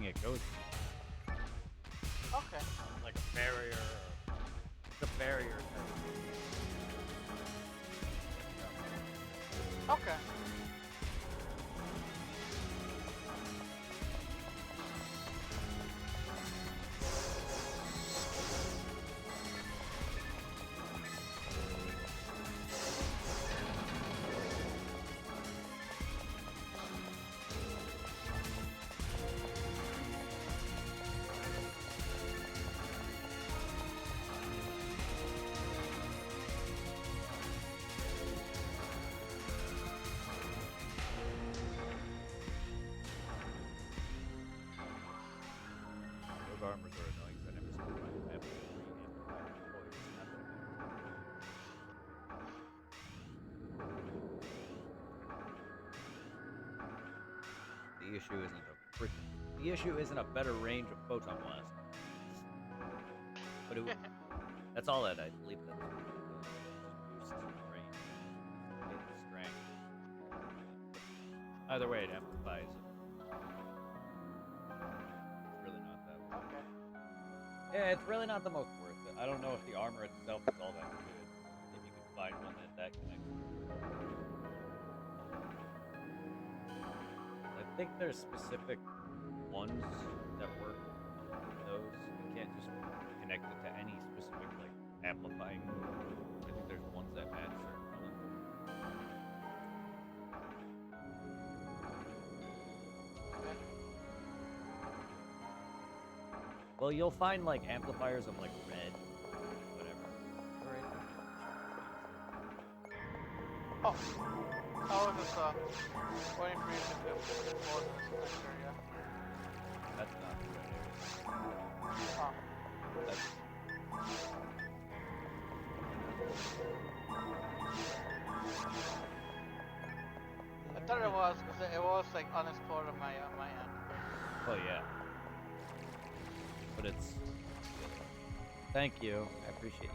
thing it goes to. Okay. Like a barrier. It's a barrier thing. Okay. Those armors are annoying because I never seem to find an amplifier. The issue isn't a better range of photon blast. But that's all that I believe that boosts range, strength. Either way, it amplifies it. It's really not that worth Okay. it. Yeah, it's really not the most worth it. I don't know if the armor itself is all that good. If you can find one that connects. I think there's specific ones that work with those. You can't just connect it to any specific like amplifying mode. I think there's ones that match certain colors. Okay. Well, you'll find like amplifiers of like red, whatever. Alright. Oh. I was just waiting for you to do more sector, yeah. That's not the red area. Oh. That's I thought it was because it was like unexplored on my end. oh yeah. But it's thank you. I appreciate you.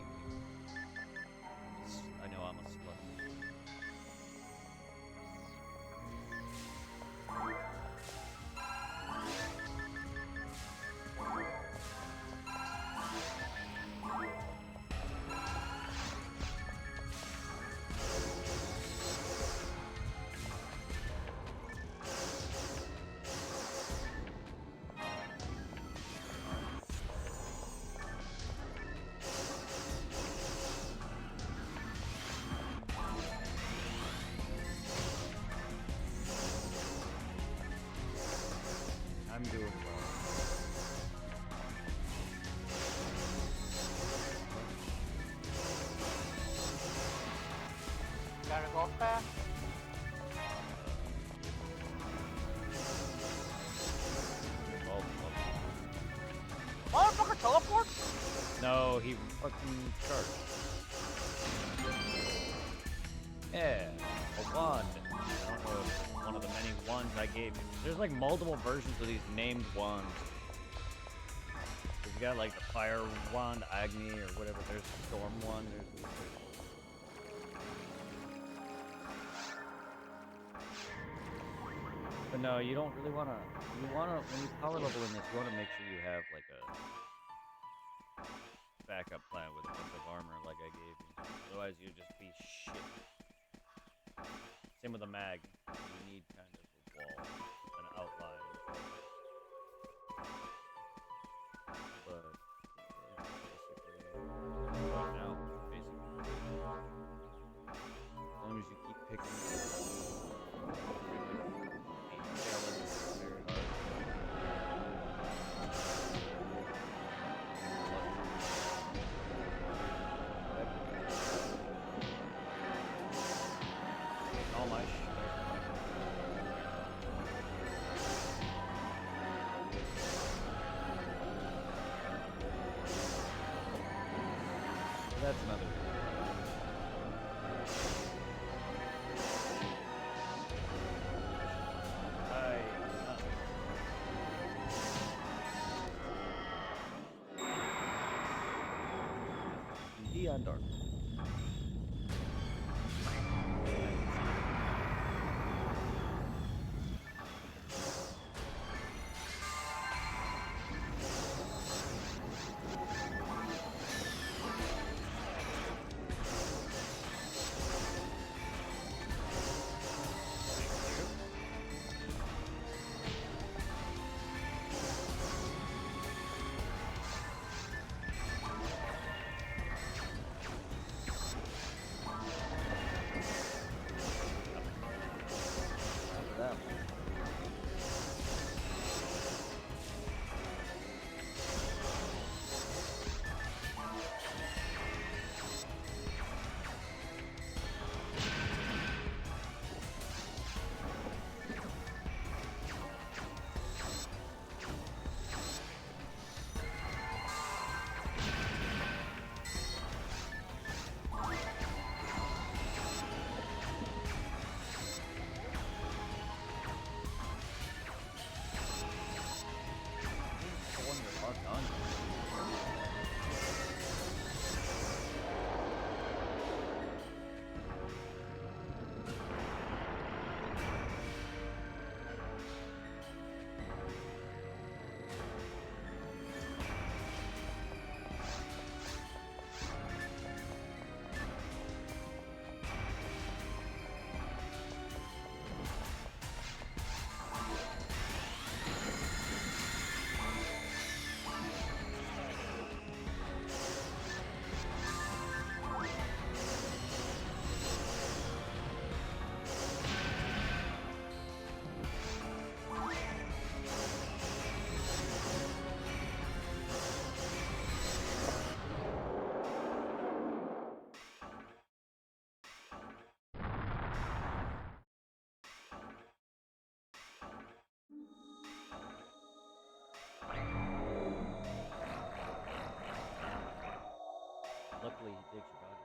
I know I'm a slut. I'm doing well. Gotta go fast. Motherfucker teleports? No, he fucking charged. Yeah, a wand. I don't know if it's one of the many wands I gave you. There's like multiple versions of these named wands. You got like the fire wand, Agni, or whatever. There's the storm wand. But no, you don't really wanna. You wanna when you power level in this, you wanna make sure you have like a backup plan with a bunch of armor like I gave you. Otherwise, you'd just be shit. Same with the mag. You need kind of a wall, an outline. But basically, right now, basically, as long as you keep picking. All my shit. That's another. Beyond dark. Luckily, he did survive.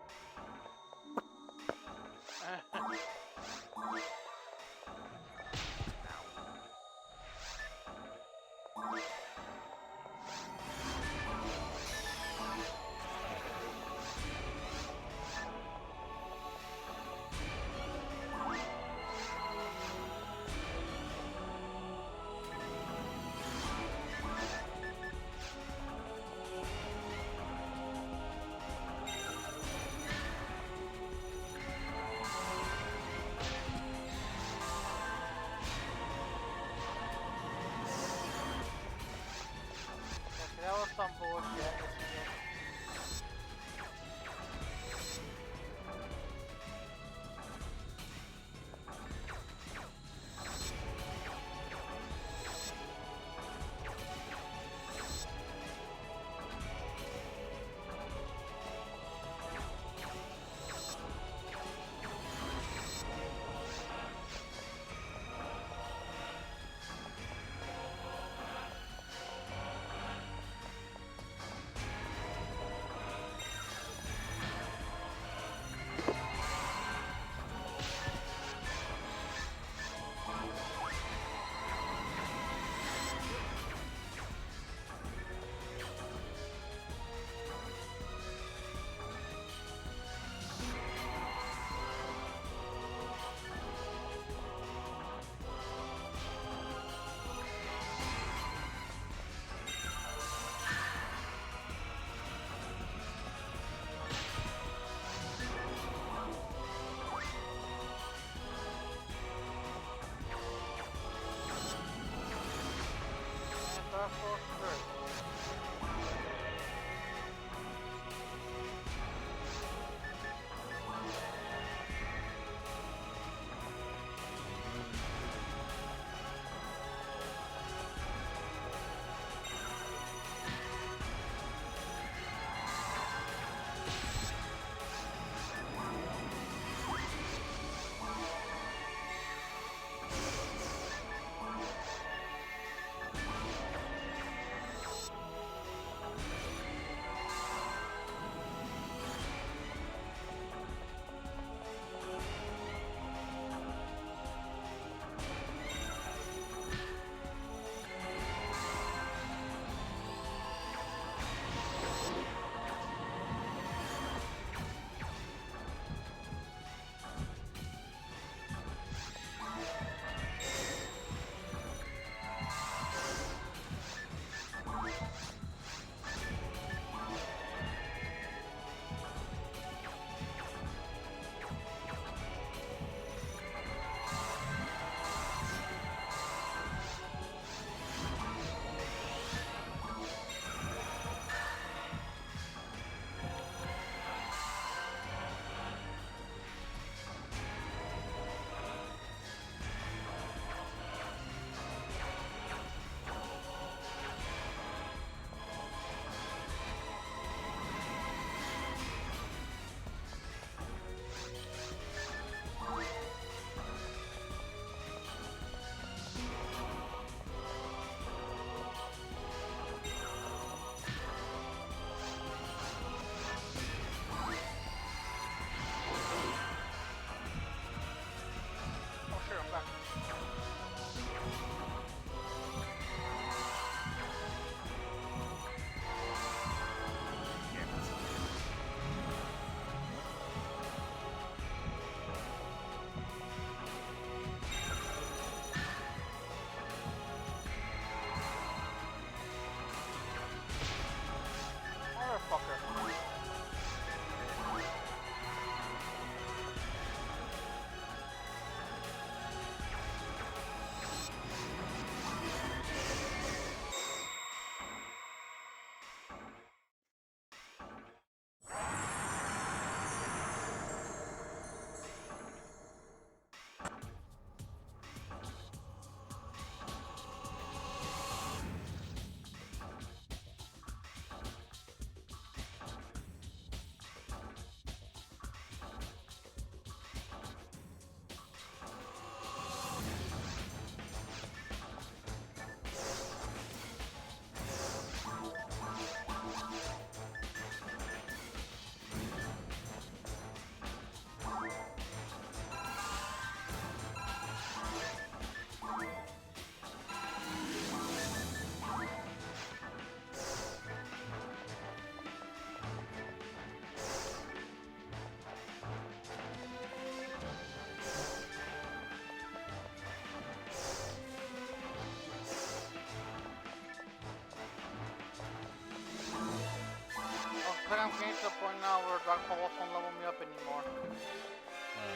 Dogfall won't level me up anymore.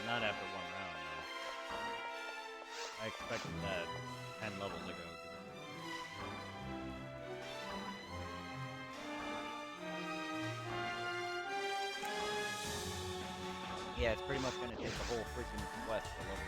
Not after one round, no. I expected that 10 levels ago. Yeah, it's pretty much gonna take the whole freaking quest to level.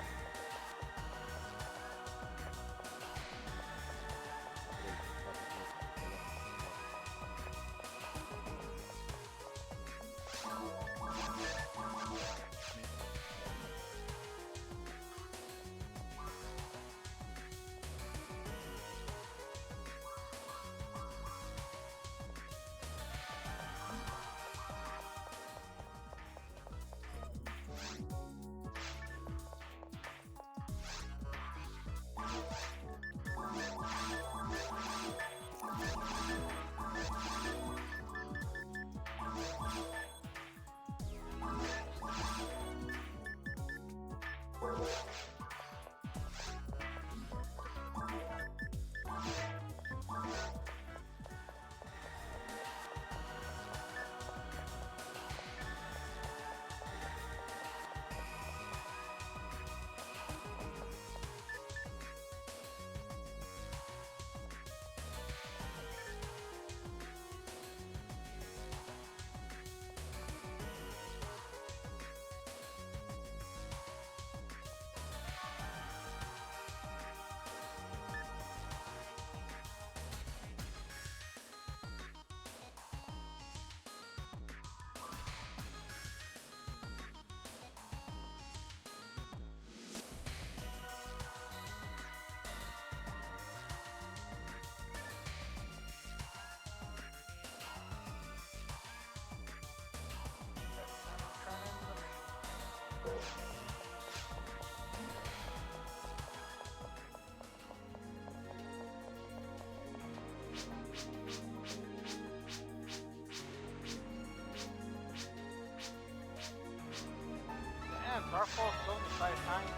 Damn, Dogfall's so beside time.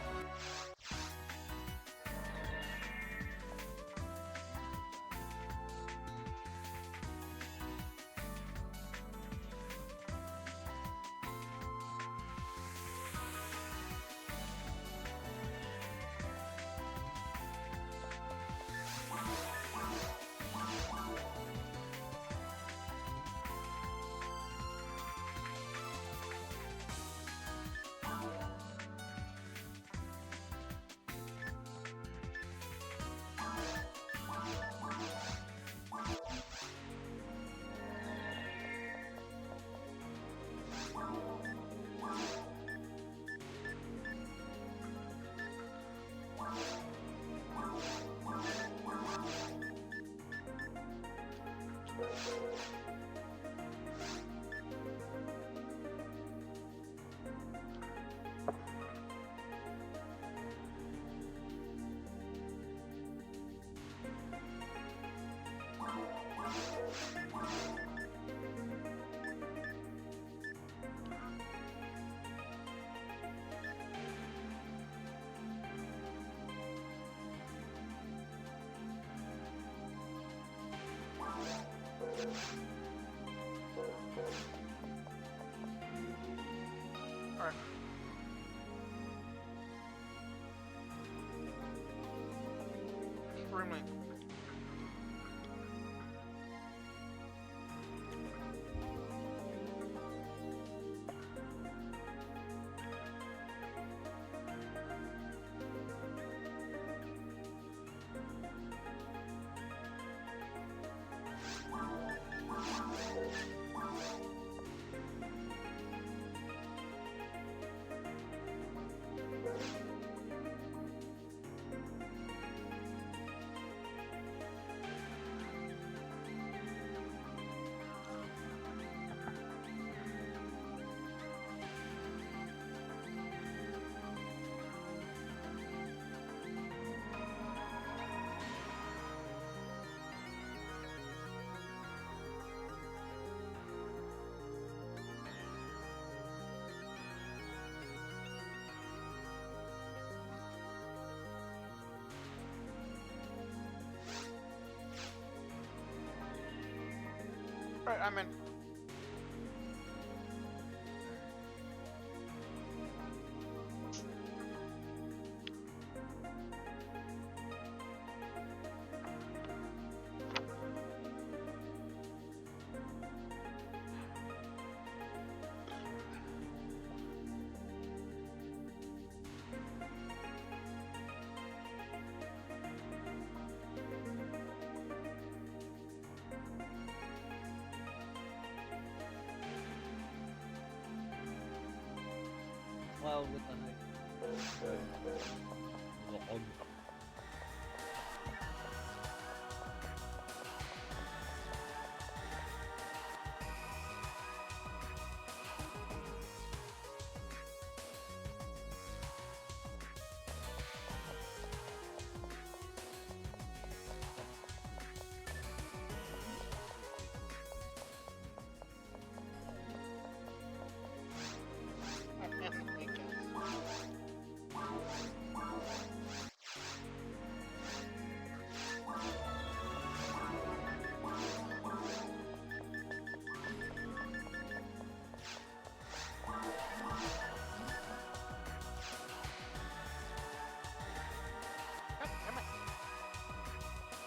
Alright. Extremely. Right, I'm in. Well, with the height. Good. The hog.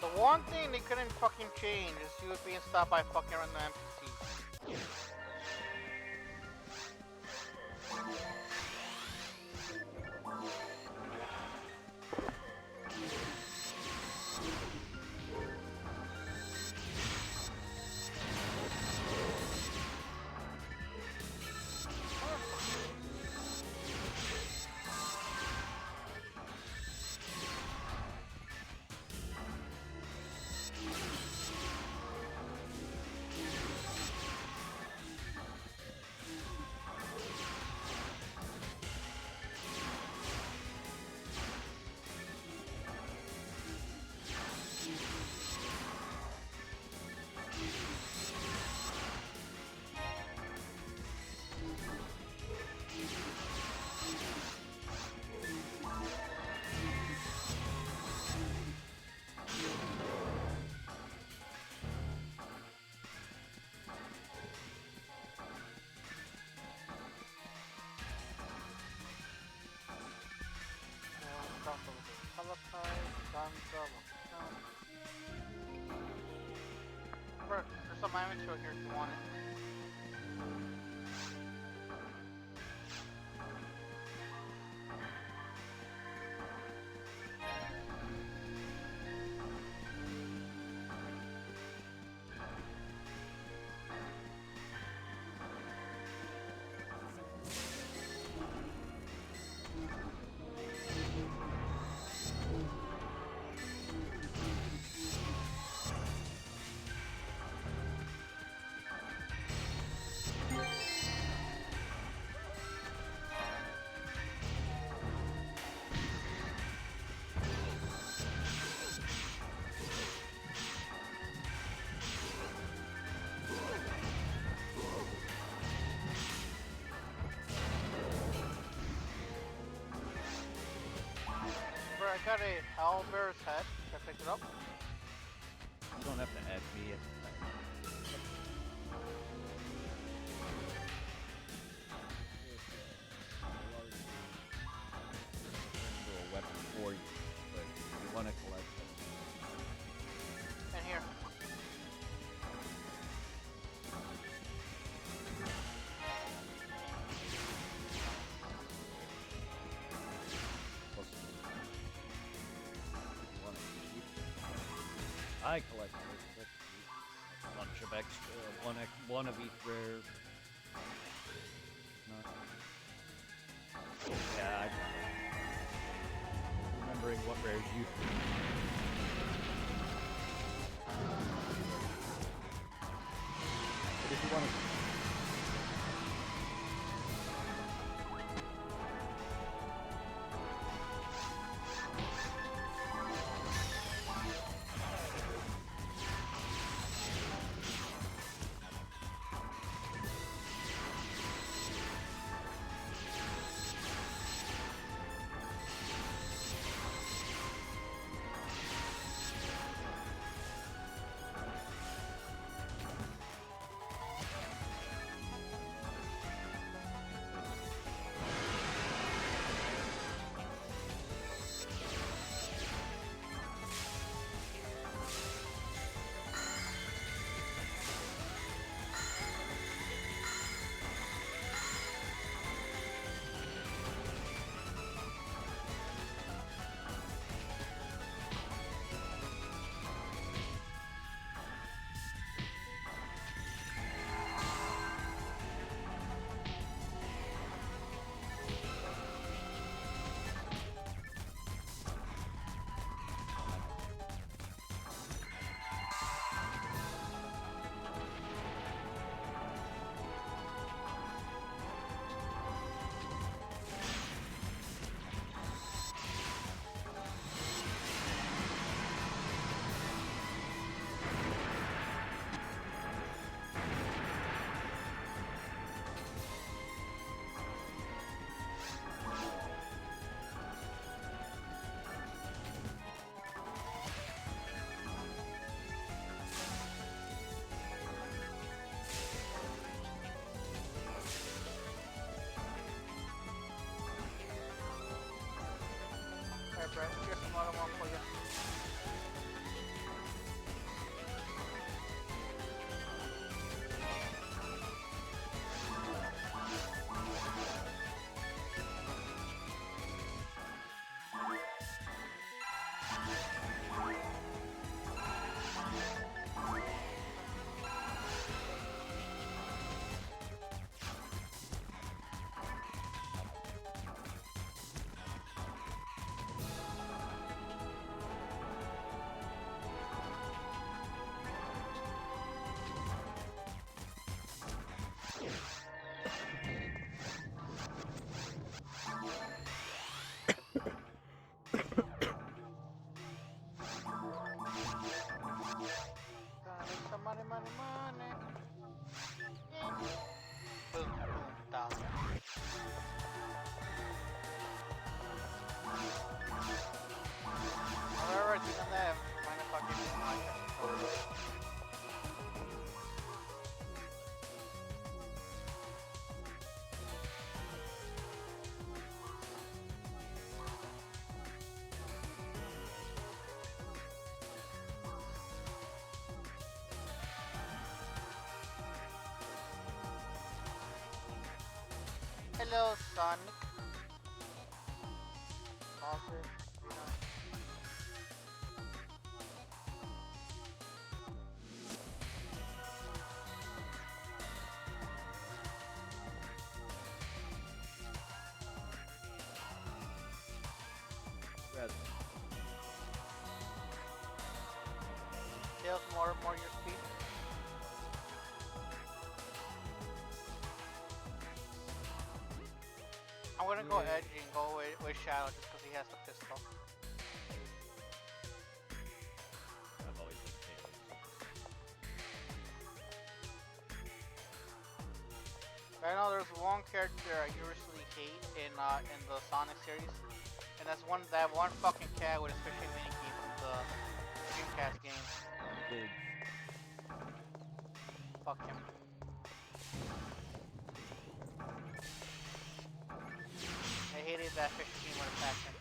The one thing they couldn't fucking change is you being stopped by fucking random NPCs. There's some inventory here if you want it. I got a owlbear's head. Can I pick it up? You don't have to add me. Into a weapon for you, but you want to collect them. And here. I collect a bunch of extra, one of each rare. No. Yeah, remembering what rares you. But if you want to. money, money, money. Boom, boom, dollar. However, at the end of that, find a fucking podcast. Hello, Sonic. Office, you know. Red. Tails, more your speed. I'm gonna go edgy and go with Shadow just because he has the pistol. I've always been Tails. I know there's one character I usually hate in the Sonic series, and that's that one fucking cat with a fishing minigame from the Dreamcast game. Big. Fuck him. I hated that fishing game with a passion.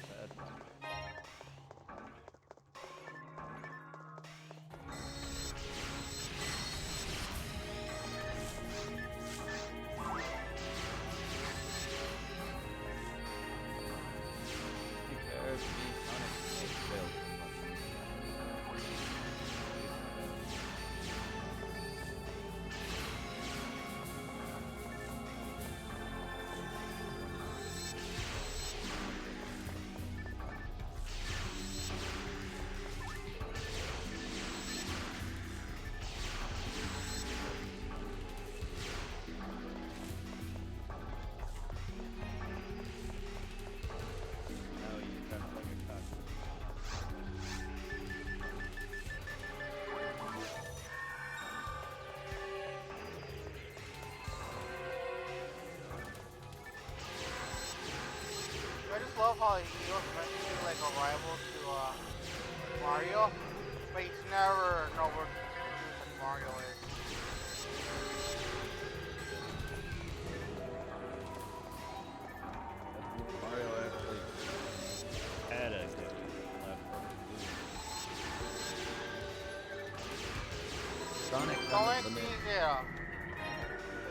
Bad. There's the Sonic Tails. Now you kind of like a cock. I just love how he was meant to be like a rival to Mario, but he's never nowhere like Mario is. Mario actually had a good platform. Sonic The only kind of thing, limited. yeah.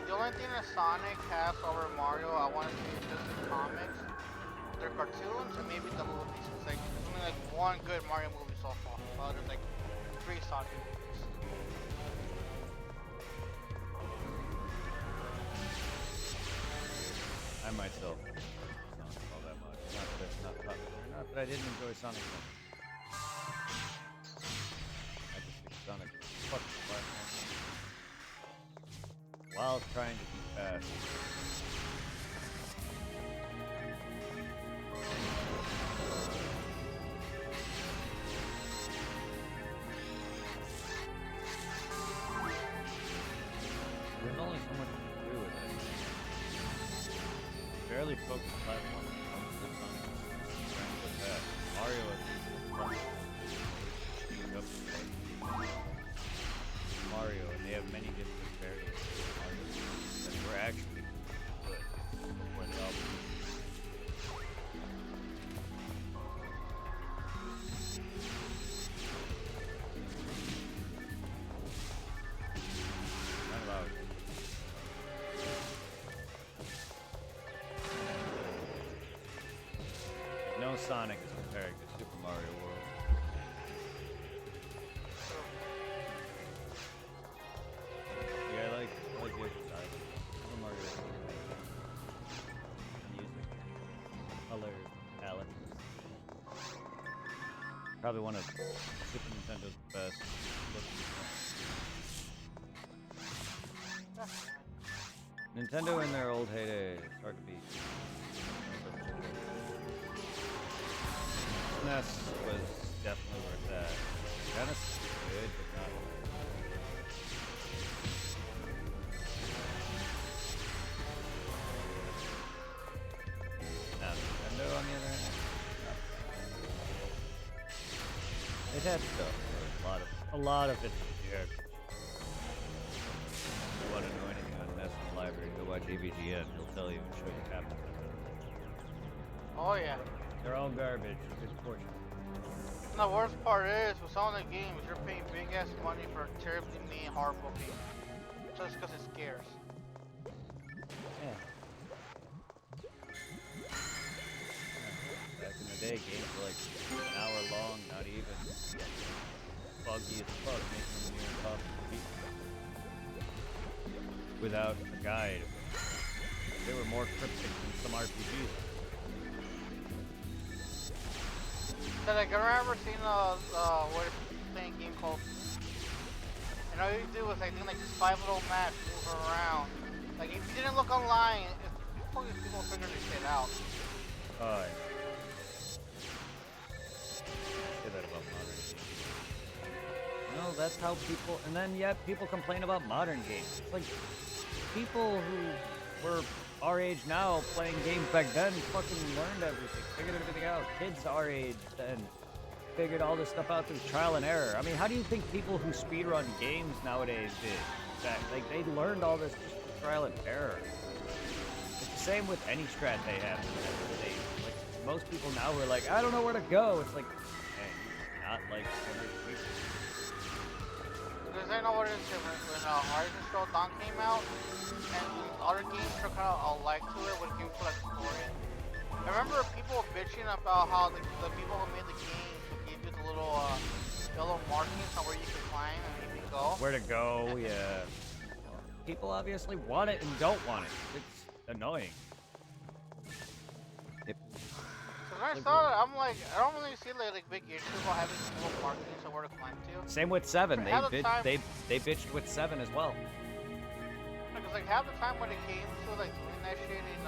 The only thing that Sonic has over Mario, I want to see is just the comics, their cartoons, and maybe the movies. It's like there's only like one good Mario movie so far. Well, there's like 3 Sonic movies. I myself don't enjoy Sonic all that much. Not that it's not popular, not that I didn't enjoy Sonic much. I just think Sonic fucking platform while trying to be fast. There's only so much you can do with it. Barely focused platform when it comes to Sonic. Trying to that. Mario at least is fun. Speed up the fight. Mario, and they have many different variants of Mario that were actually good before they all blew. Not allowed. No Sonic is comparing to Super Mario World. Yeah, I like the exercise. Super Mario World. Music, colors, palette. Probably one of Super Nintendo's best looking games. Nintendo in their old heyday, it's hard to beat. SNES was definitely worth that. chat stuff. A lot of it's shared. If you want to know anything on Nes's library, go watch AVGN. He'll tell you and show you half of it. Oh yeah. They're all garbage. Good portion. And the worst part is, with some of the games, you're paying big ass money for a terribly mean, horrible game. Just because it's scarce. Yeah. Back in the day, games were like an hour long, not even. Buggy as fuck, making them near impossible to beat. Without a guide. They were more cryptic than some RPGs. So like, I remember seeing what is playing a game called, and all you do is I think like just 5 little maps move around. Like if you didn't look online, people figure this shit out. Oh yeah. Say that about modern games. No, that's how people, and then yet people complain about modern games. It's like people who were our age now playing games back then fucking learned everything, figured everything out. Kids our age then figured all this stuff out through trial and error. I mean, how do you think people who speedrun games nowadays did that? Like, they learned all this just through trial and error. It's the same with any strat they have. Like, most people now are like, I don't know where to go. It's like, man, not like people. Because I know what it is when Horizon Zero Dawn came out, and other games are kind of alike to it when it came to like story. I remember people bitching about how the people who made the game would give you the little yellow markings on where you can climb and maybe go. Where to go, yeah. People obviously want it and don't want it. It's annoying. So when I saw it, I'm like, I don't really see like big issue about having little markings on where to climb to. Same with 7. Half the time- They bitched with 7 as well. Because like half the time when it came to like doing that shit in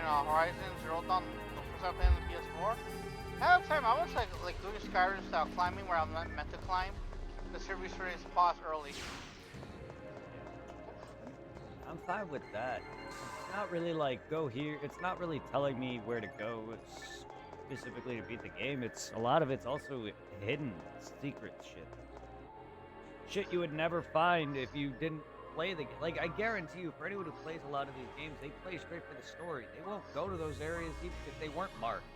Horizon Zero Dawn, the first time playing on the PS4, half the time I was like doing Skyrim style climbing where I'm not meant to climb. The service race spots early. I'm fine with that. It's not really like go here. It's not really telling me where to go. It's specifically to beat the game. It's a lot of it's also hidden secret shit. Shit you would never find if you didn't play the game. Like, I guarantee you, for anyone who plays a lot of these games, they play straight for the story. They won't go to those areas even if they weren't marked.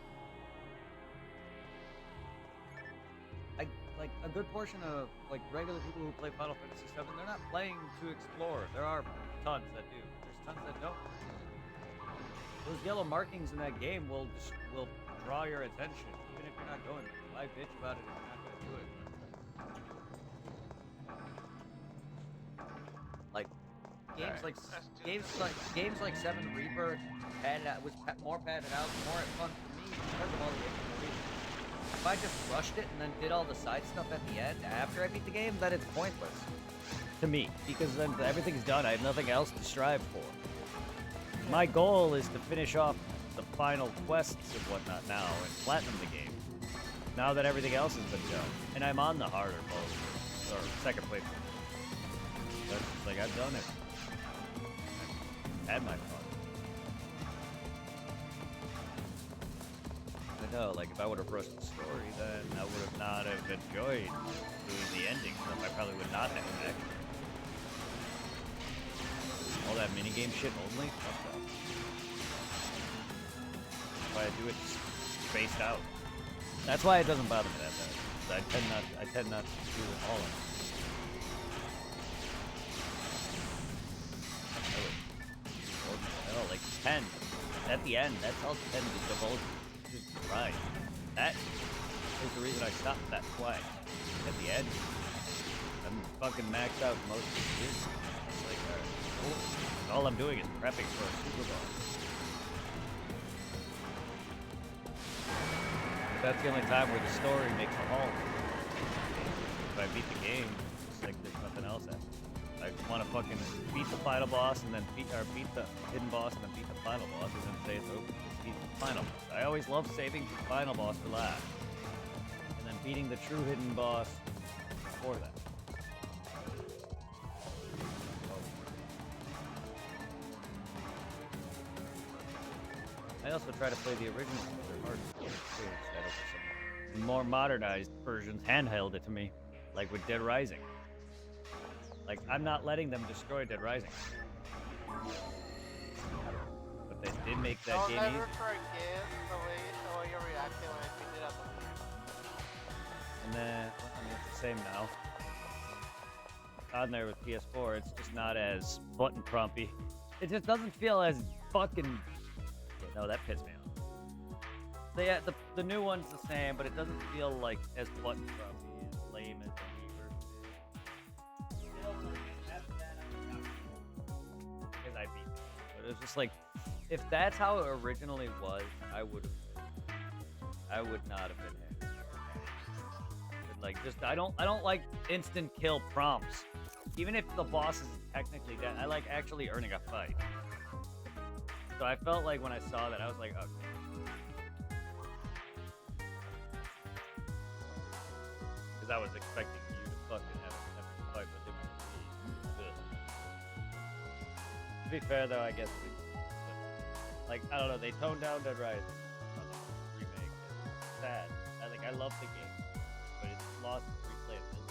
Like a good portion of like regular people who play Final Fantasy VII, they're not playing to explore. There are tons that do. There's tons that don't. Those yellow markings in that game will draw your attention, even if you're not going. Why bitch about it if you're not going to do it? Like games like 7 Rebirth more padded out, more fun for me because of all the exploration. If I just rushed it and then did all the side stuff at the end after I beat the game, then it's pointless to me, because then everything's done. I have nothing else to strive for. My goal is to finish off the final quests and whatnot now and platinum the game. Now that everything else has been done, and I'm on the harder mode or second playthrough. That's just like I've done it. I've had my fun. I know, like if I would have rushed the story, then I would have not have enjoyed doing the ending stuff. I probably would not have actually. All that minigame shit only? Fuck that. That's why I do it spaced out. That's why it doesn't bother me that bad. I tend not to do it all in. Like 10 at the end. That's all 10 to divulge. Just right. That is the reason I stopped that play. At the end, I'm fucking maxed out most of the years. It's like, alright, all I'm doing is prepping for a super boss. But that's the only time where the story makes a halt. If I beat the game, it's like there's nothing else after. I want to fucking beat the final boss and then beat the hidden boss and then beat the final boss and then say it's over. Just beat the final boss. I always love saving the final boss for last. And then beating the true hidden boss before that. I also try to play the original hard instead of some more modernized versions handheld it to me, like with Dead Rising. Like, I'm not letting them destroy Dead Rising. But they did make that I'll game never easy. forget the way you reacted when I picked it up. And then, I mean, it's the same now. On there with PS4, it's just not as button prompty. It just doesn't feel as fucking. Yeah, no, that pissed me off. The new one's the same, but it doesn't feel like as button prompty as lame as the Wii version is. Still, like, after that, because I beat it. But it was just like, if that's how it originally was, I would not have been happy. Like, just I don't like instant kill prompts. Even if the boss is technically dead, I like actually earning a fight. So I felt like when I saw that, I was like, okay. Because I was expecting you to fucking have a fight with him. To be fair, though, I guess like, I don't know, they toned down Dead Rising on the remake. It's sad. I love the game, but it's lost its replayability.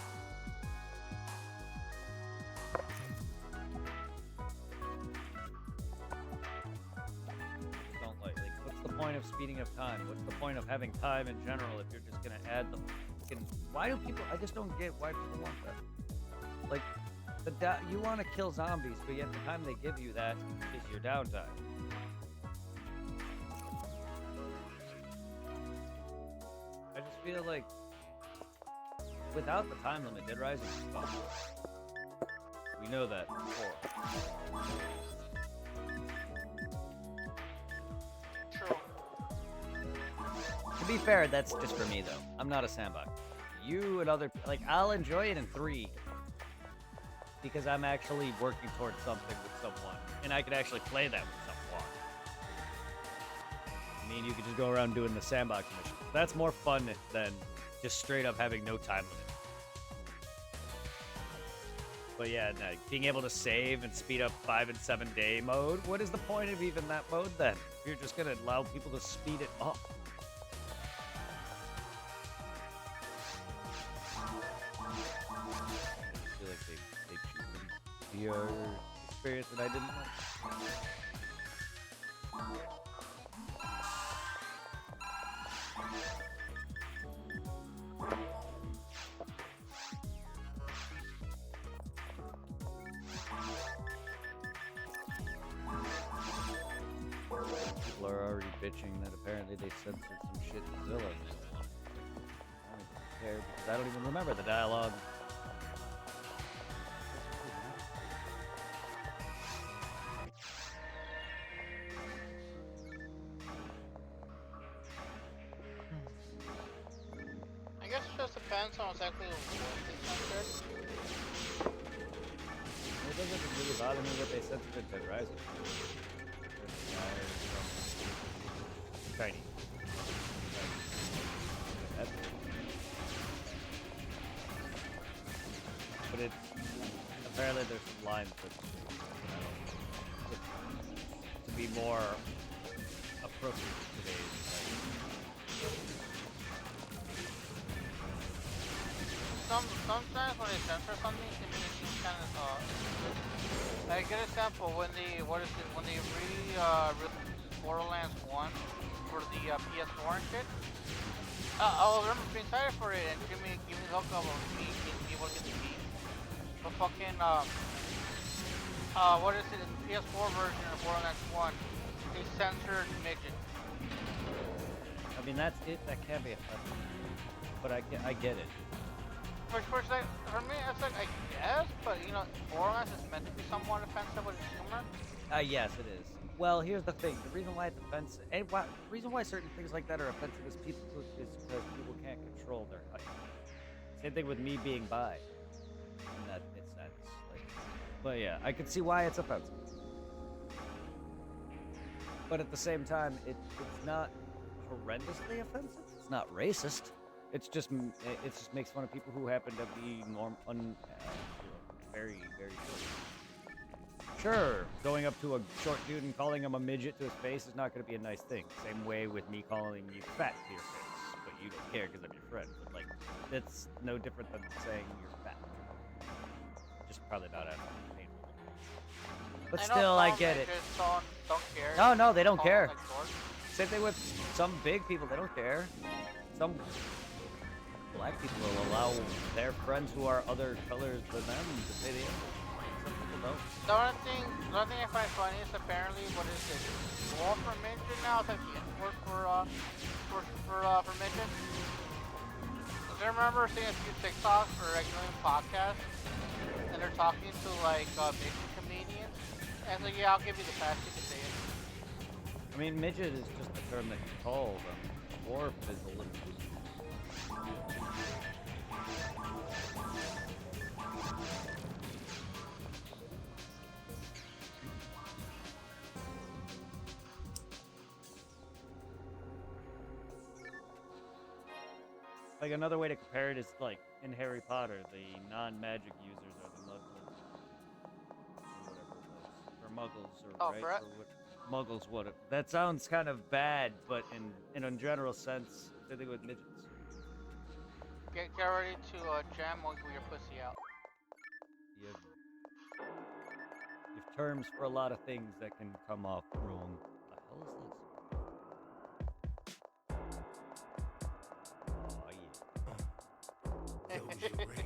Don't like, what's the point of speeding up time? What's the point of having time in general if you're just gonna add the fucking? Why do people? I just don't get why people want that. Like, you want to kill zombies, but yet the time they give you that is your downtime. I just feel like without the time limit, Dead Rising is fun. We know that before. True. To be fair, that's just for me though. I'm not a sandbox. You and other I'll enjoy it in 3 because I'm actually working towards something with someone, and I could actually play that with someone. I mean, you could just go around doing the sandbox mission. That's more fun than just straight up having no time limit. But yeah, no, being able to save and speed up 5 and 7 day mode, what is the point of even that mode then? If you're just gonna allow people to speed it up. I feel like they cheated VR experience that I didn't want. People are already bitching that apparently they censored some shit in Zilla. And they don't want it. I don't even care because I don't even remember the dialogue. I guess it just depends on exactly what is censored. It doesn't really bother me that they censored Dead Rising. Shiny. But it's apparently there's some lines that to be more appropriate to today's Sometimes when they censor something, it seems kind of like a good example when they released Borderlands 1 for the PS4 and shit. I remember being excited for it and give me the hook of me being able to get the beat. But fucking what is it in the PS4 version of Borderlands 1? They censored midget. I mean, that's it. That can be offensive, but I get it. For me, it's like, I guess, but you know, Borderlands is meant to be somewhat offensive with its humor. Yes, it is. Well, here's the thing: the reason why it's offensive, and the reason why certain things like that are offensive is because people can't control their height. Same thing with me being bi. In that sense, but yeah, I can see why it's offensive. But at the same time, it's not horrendously offensive. It's not racist. It just makes fun of people who happen to be very, very short. Sure, going up to a short dude and calling him a midget to his face is not going to be a nice thing. Same way with me calling you fat to your face, but you care because I'm your friend, but like, it's no different than saying you're fat. Just probably not as painful. But I know still, I some get it. midgets don't care. No, they don't Call care. them, like, dorks. Same thing with some big people, they don't care. Some black people will allow their friends who are other colors than them to say the N-word. Some people don't. The only thing I find funny is apparently, what is it? War for midget now? It's like the N-word for midget. Because I remember seeing a few TikToks or like doing podcasts, and they're talking to like midget comedians, and it's like, yeah, I'll give you the pass, you can say it. I mean, midget is just a term that you call them. Dwarf is a little too. Like, another way to compare it is like in Harry Potter, the non-magic users are the muggles, or whatever it was, or muggles, or Oh, right, Brett. or what? Muggles, what? That sounds kind of bad, but in a general sense, same thing with midgets. Get ready to jam with your pussy out. You have terms for a lot of things that can come off wrong. What the hell is this? Oh yeah. Those you raised.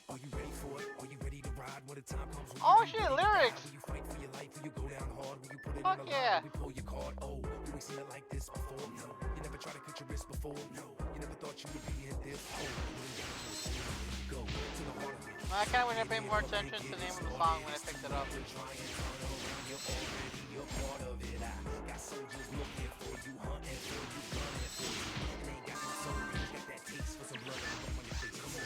Are you ready for it? Are you ready to ride when the time comes? Oh shit, lyrics! Will you fight for your life? Will you go down hard? Will you put it Fuck on the yeah. line? Will you pull your card? Oh, you ain't seen it like this before? No. You never tried to cut your wrist before? No. You never thought you would be in this hole? Go to the heart of it. I kinda wish I paid more attention to the name of the song when I picked it up. You're part of it. I got soldiers looking for you, hunting for you, gunning for you. They ain't got no soul, you got that taste for some blood on your face. Come on.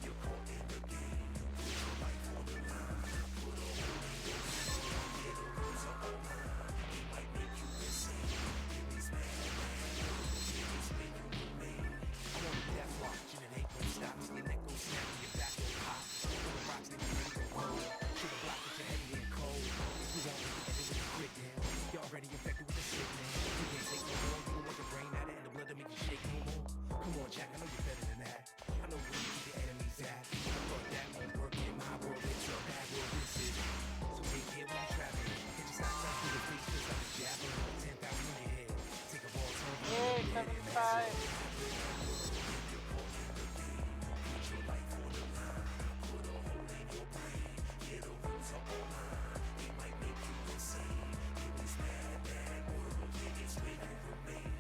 You're caught in the game. Put your life on the line. Put a hole in your face. Get a rules are all mine. It might make you insane. Give me smack, it's where you remain. I'm on the death watch and it ain't gon' stop. Your neck gon' snap and your back gon' pop. When the rocks they be ready to roll. Shoot a block with your head in cold. You won't make it with a quick now. You're already infected with the sickness. You can't take no more. You don't want the brain matter and the blood to make you shake no more. Come on, Jack, I know you're better than that. I know where you keep your enemies at. But that won't work in my world. It's a bad world, this is. So take care when you're traveling. Get your stop sign through the face just like a javelin. 10,000 in your head. Take a ball, turn around. Yay, 75. Put your life on the line. Put a hole in your brain. Get a rules are all mine. It might make you insane. In this mad, mad world, yeah, it's where you remain.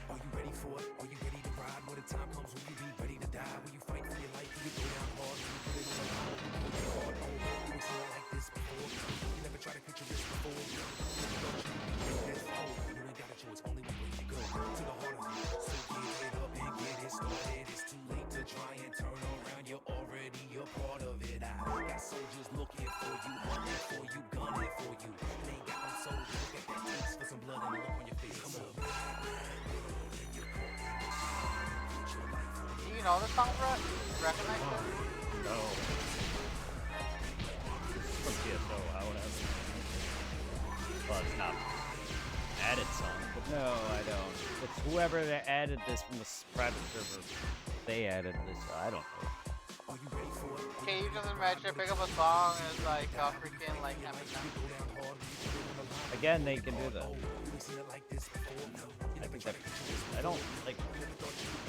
Are you ready for it? Are you ready to ride? When the time comes, will you be ready to die? Will you fight for your life? Will you go down hard? Will you put it on the line? Will you put your heart on? You ain't seen it like this before. You never tried to cut your wrist before. You never thought you would be in this hole. You ain't got a choice, only one way to go. To the heart of it. So get it up and get it started. It's too late to try and turn around. You're already a part of it. I got soldiers looking for you, hunting for you, gunning for you. They ain't got no soldiers. Look at that taste for some blood and the look on your face. Come on. Do you know the song, Brett? Recognize it? No. From PSO, I would have. Well, it's not an added song, but no, I don't. It's whoever that added this from the private server. They added this. I don't know. Are you ready for it? Okay, you just imagine pick up a song and it's like freaking like Eminem. Again, they can do that. You ain't seen it like this before. No. You I never think tried that to cut your wrist I don't like.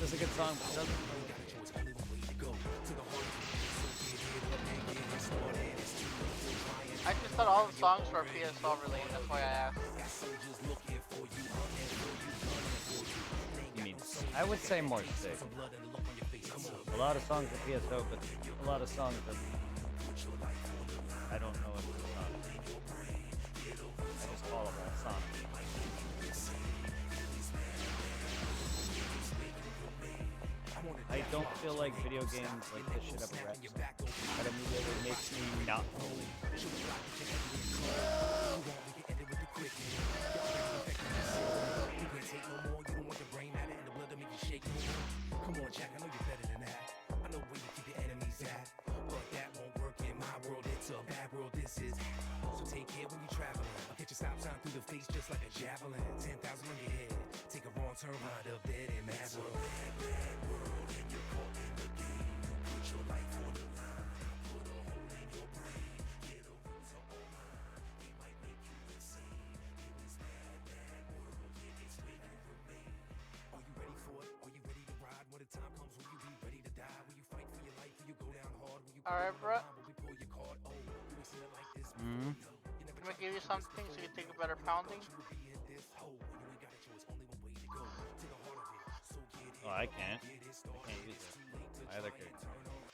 It's a good song, but it doesn't. I just thought all the songs were PSL related, that's why I asked. You mean? I would say more sick. A lot of songs are PSO, but a lot of songs are. I don't know what the song is. I just call them all songs. I don't feel like video games like this should have a rap song. That immediately makes me not holy. Come on, Jack, I know you're better than that. I know where you keep your enemies at. But that won't work in my world, it's a bad world, this is. So take care when you're traveling. I'll get your stop sign through the face just like a javelin. 10,000 in your head. Take a turn right up dead in mad world. Mad world, you're caught in the game. Put your life on the line. Put a hole in your brain. Get a roots of all mine. We might make you insane. In this mad, mad world, yeah, it's where you remain. Are you ready for it? Are you ready to ride? When the time comes, will you be ready to die? Will you fight for your life? Will you go down hard? Will you put Alright, it on the bro. line? Will we pull your card? Oh, you ain't seen it like this before. No, you never I'm gonna tried give you to do this something so you before. can take a better pounding. You would be in this hole. You ain't got a choice. Only one way to go. To the heart of it. So get it. Oh, I can't. Get it I started. can't use It's it. too late to My other try and character. turn off.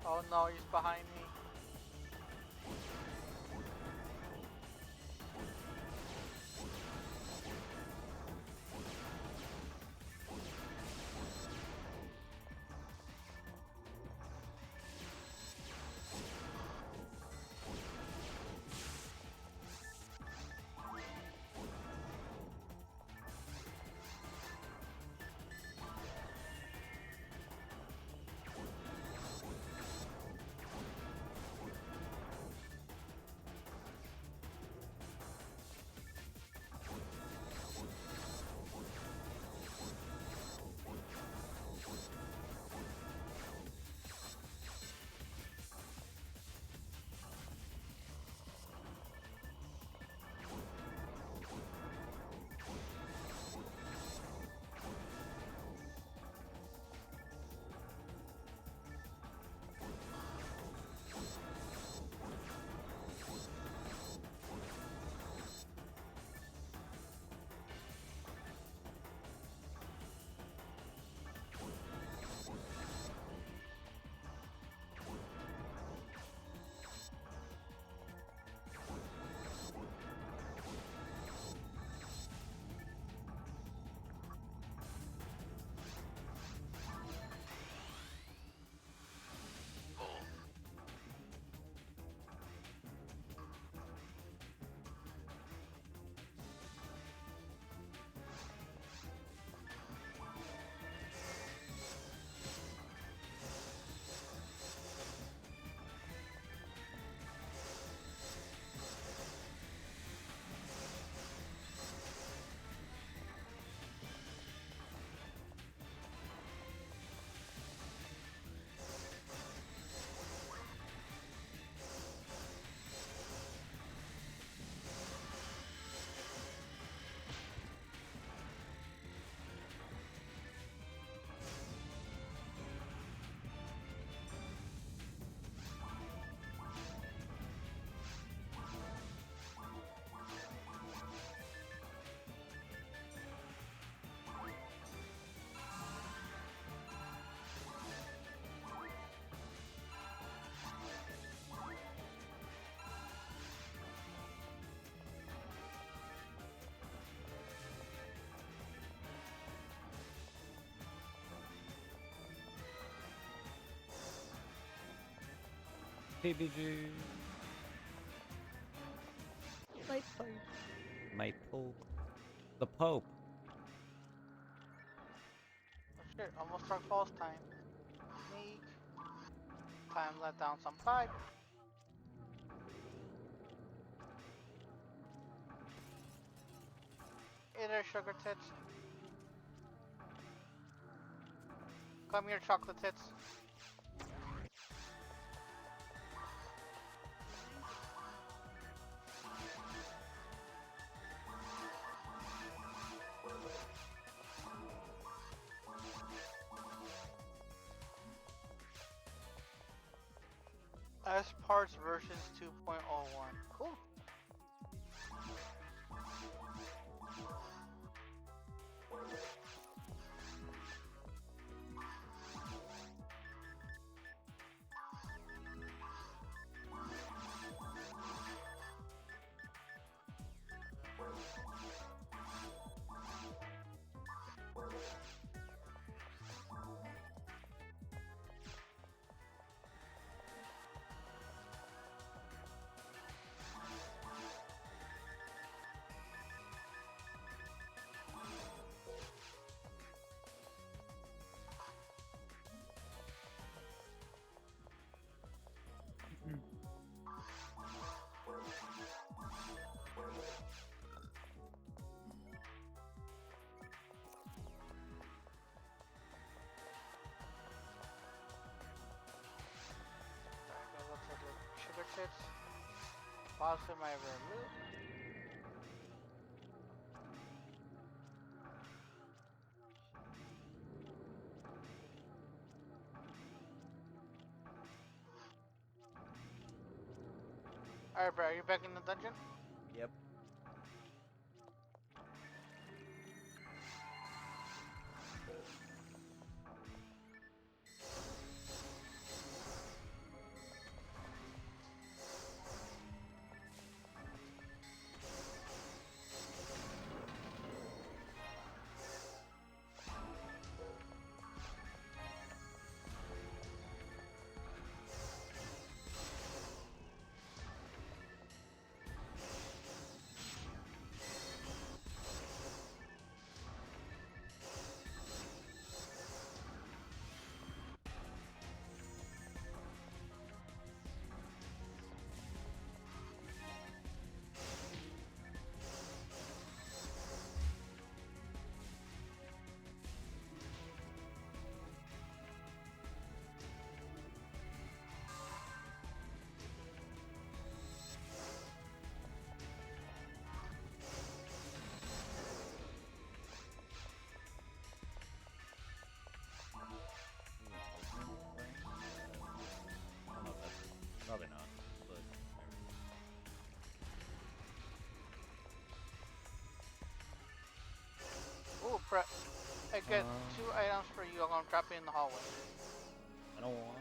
Oh no, he's behind me. PBG. My Pope. My Pope. The Pope. Oh shit, almost struck false time. Sneak. Time let down some pipe. Hey there, sugar tits. Come here, chocolate tits. S Parts versions 2.01. Cool. deposit my rare loot. Alright, bro, are you back in the dungeon? Yep. I don't know if that's probably not, but Ooh, I get 2 items for you. I'm gonna drop it in the hallway. I don't want.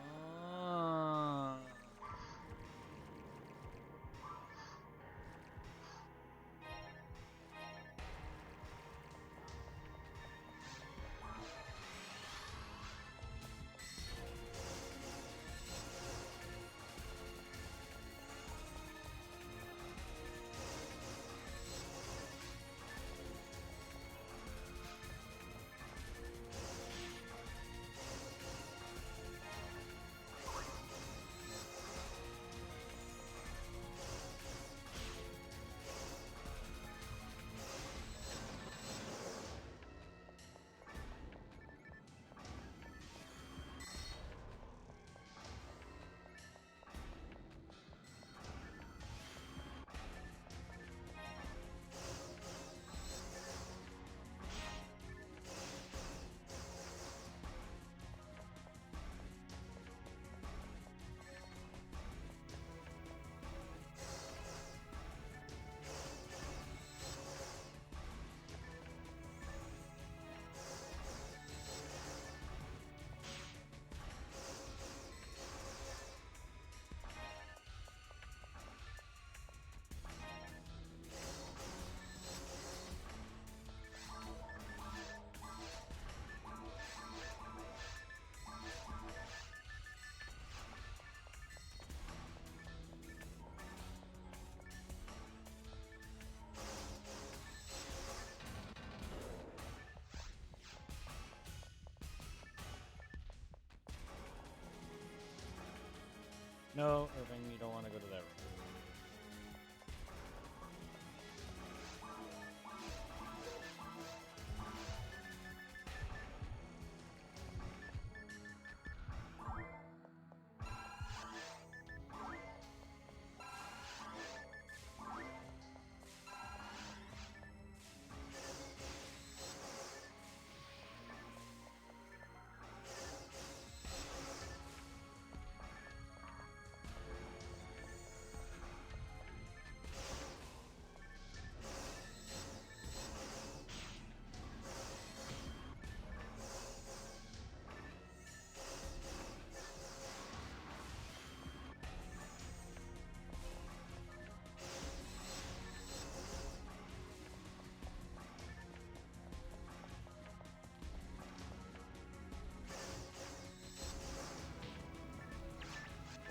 No, Irving, you don't want to go to that room.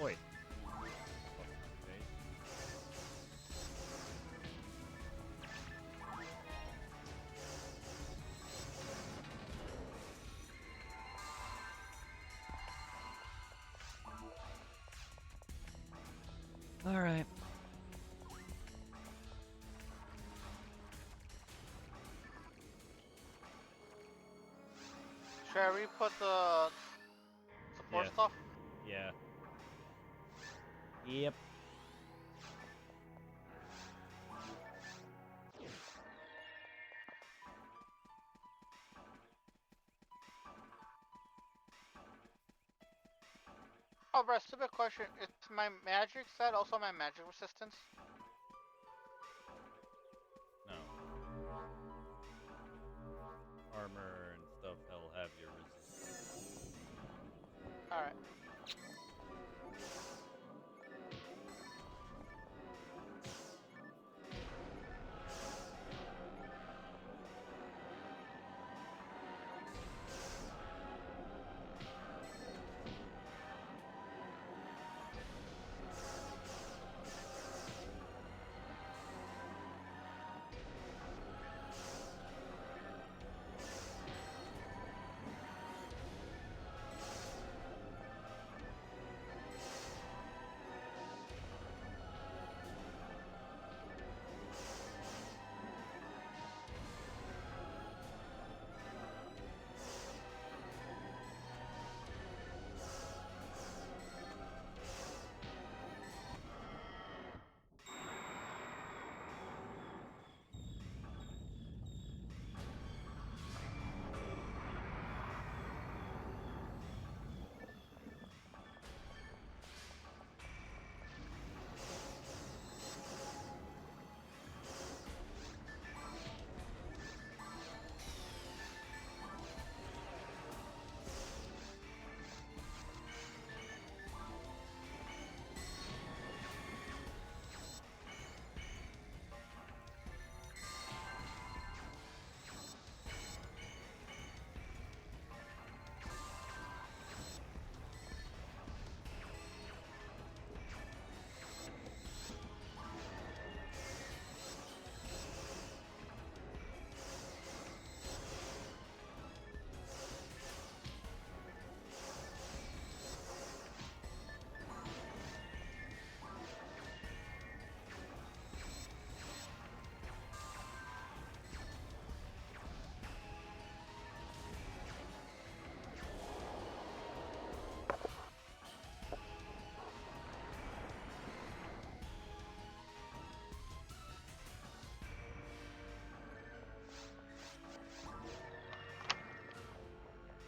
Wait. Okay. All right. Should I re-put the support Yeah. stuff? Yeah. Yep. Oh, bro, stupid question. Is my magic set also my magic resistance? No. Armor and stuff, they'll have your resistance. Alright.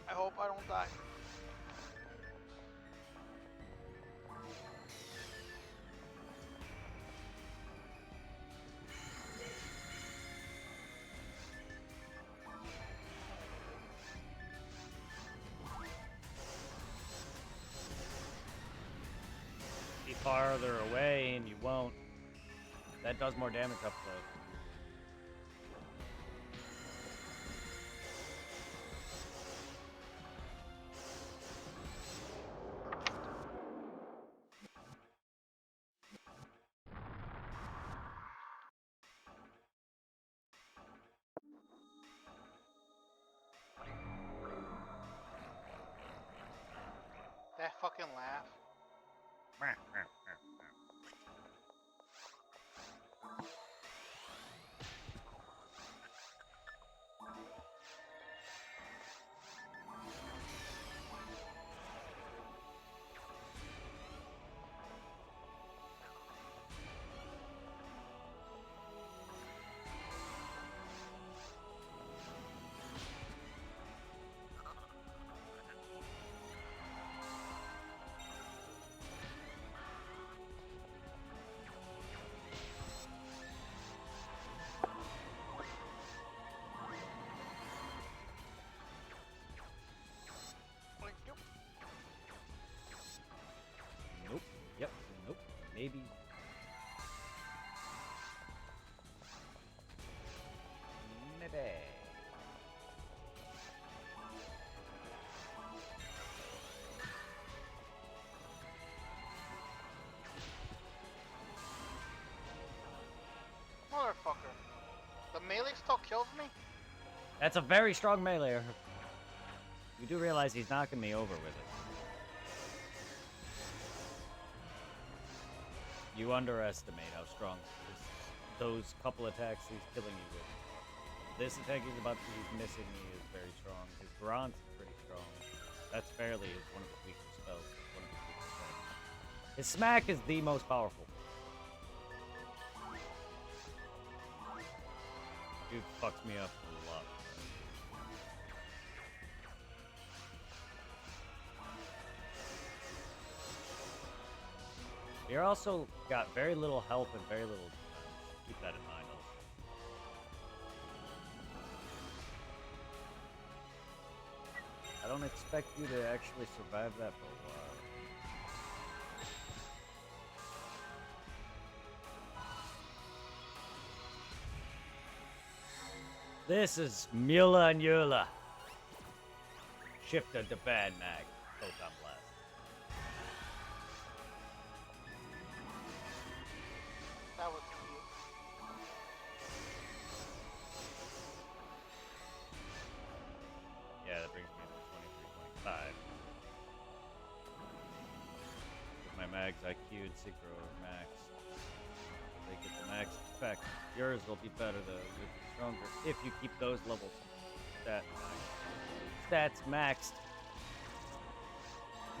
I hope I don't die. Be farther away and you won't. That does more damage up close. That fucking laugh. Nope. Yep. Nope. Maybe. Maybe. Motherfucker. The melee still kills me? That's a very strong melee. You do realize he's knocking me over with it. You underestimate how strong those couple attacks he's killing you with. This attack he's missing me is very strong. His Grant's pretty strong. That's fairly one of his weaker spells. One of his weaker spells. His smack is the most powerful. Dude fucks me up a lot. You're also got very little health and very little defense. Keep that in mind also. I don't expect you to actually survive that for a while. This is Mula and Eula. Shifter to bad mag. Photon blast. That was cute. Yeah, that brings me to 23.5. With my mags IQ and Synchro max. They get the max effect. Yours will be better though. You'll be stronger if you keep those levels stats maxed.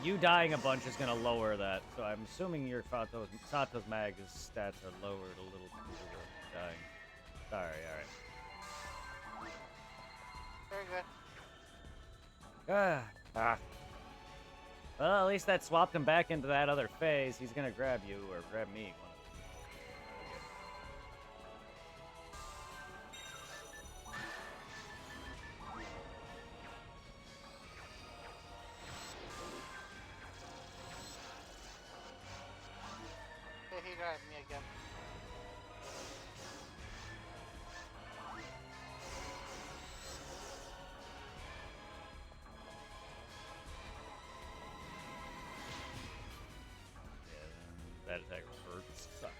You dying a bunch is gonna lower that, so I'm assuming your Sato's mag's stats are lowered a little because of dying. Sorry, alright. Very good. Well, at least that swapped him back into that other phase. He's gonna grab you, or grab me. Okay, he grabbed me again. Yeah, that attack hurts. Suck.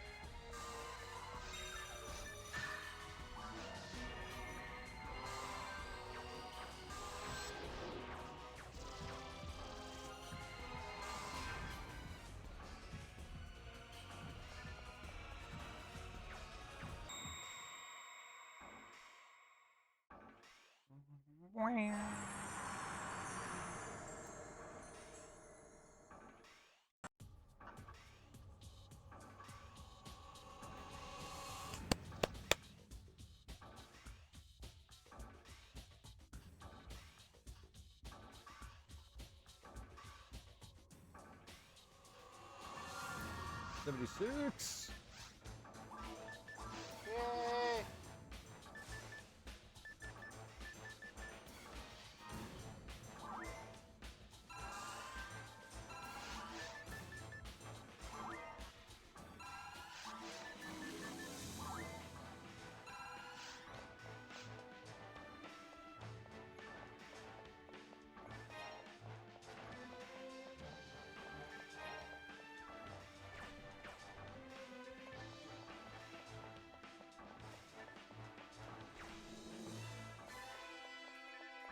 $76. Yay!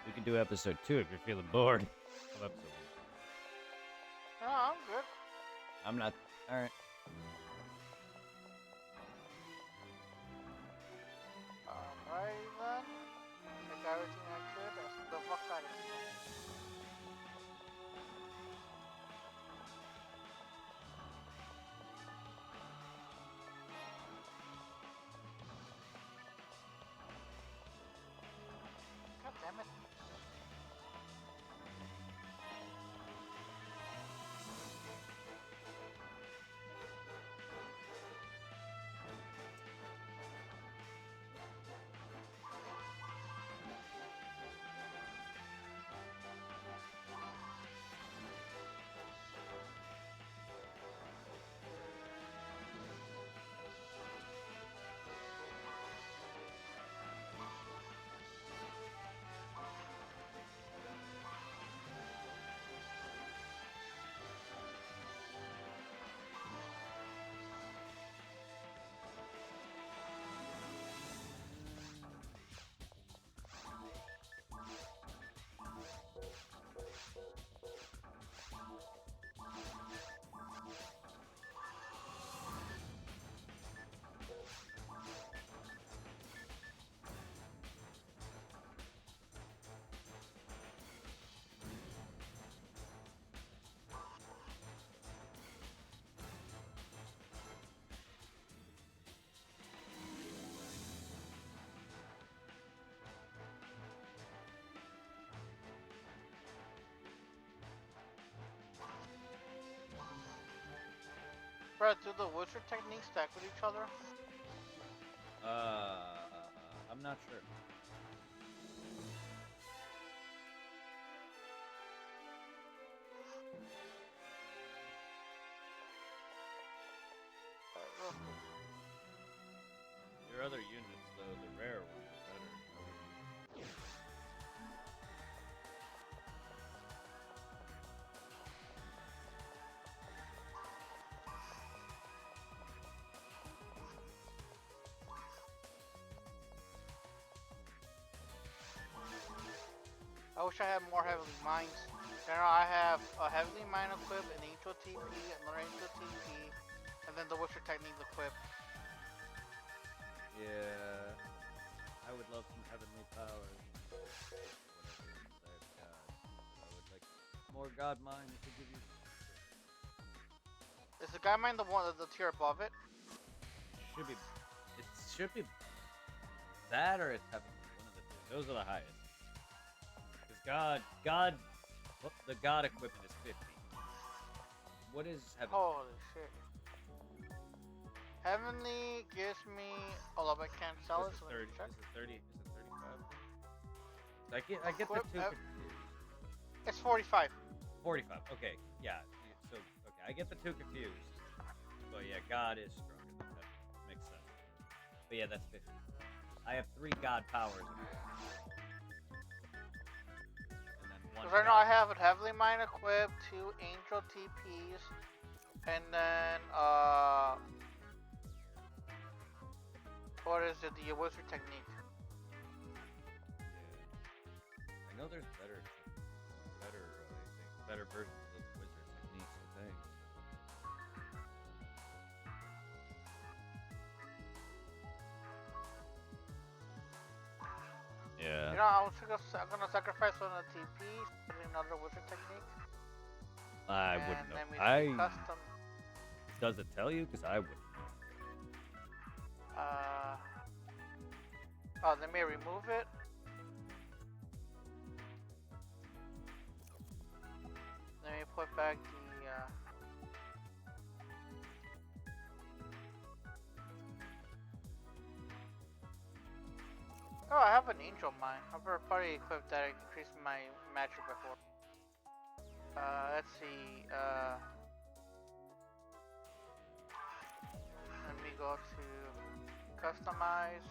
We can do episode 2 if you're feeling bored of episode 1. No, I'm good. I'm not. Alright. Alright then. I got everything I could. That's the fuck out of here. God damn it. Bro, do the wizard techniques stack with each other? I'm not sure. Your other units, though, the rare ones are better. I wish I had more heavenly mines. General, I have a heavenly mine equipped, an angel TP, another angel TP, and then the wizard technique equipped. Yeah, I would love some heavenly powers. Whatever. I would like more god mines to give you. Is the guy mine the one, the tier above it? Should be. It should be that or it's heavenly. One of the two. Those are the highest. Because the god equipment is 50. What is heavenly? Holy shit. Heavenly gives me. Hold up, I can't sell it. Is So it let me 30? check. Is it 30? Is it 35? I get the Equip- two uh, confused. It's 45. 45. Okay, yeah. So okay, I get the two confused. But yeah, God is stronger than heaven. Makes sense. But yeah, that's 50. I have 3 God powers. And then 1. Because right now I have a heavenly mine equipped, 2 angel TPs, and then what is it? The wizard technique. Yeah. I know there's better versions of wizard techniques. I think. Yeah. You know, I'm gonna sacrifice one of the TPs, put in another wizard technique. I and wouldn't know. then we I custom. does it tell you? Because I wouldn't know. Oh, they may remove it. Let me put back the. Oh, I have an angel mine. I've already equipped that. It increased my magic before. Let's see. Let me go to customize.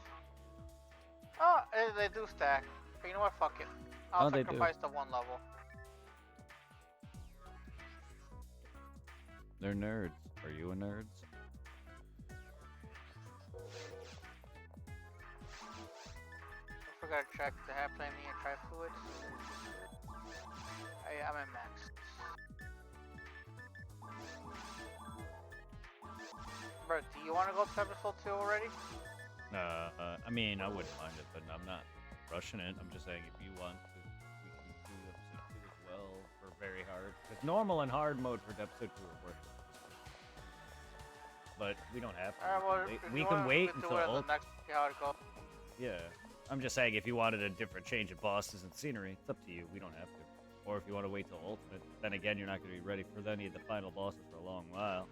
Oh, they do stack. But you know what? Fuck it. I'll They do. sacrifice the 1 level. They're nerds. Are you a nerd? I forgot to check the half flaming and tri fluids. I'm at max. Bro, do you want to go to episode 2 already? I mean, I wouldn't mind it, but I'm not rushing it. I'm just saying, if you want to, we can do episode 2 as well for very hard. Because normal and hard mode for episode 2 are worth it. But we don't have to. Alright, well, We can wait until the next, see how it goes. Yeah. I'm just saying, if you wanted a different change of bosses and scenery, it's up to you. We don't have to. Or if you want to wait till Ultimate, then again, you're not going to be ready for any of the final bosses for a long while.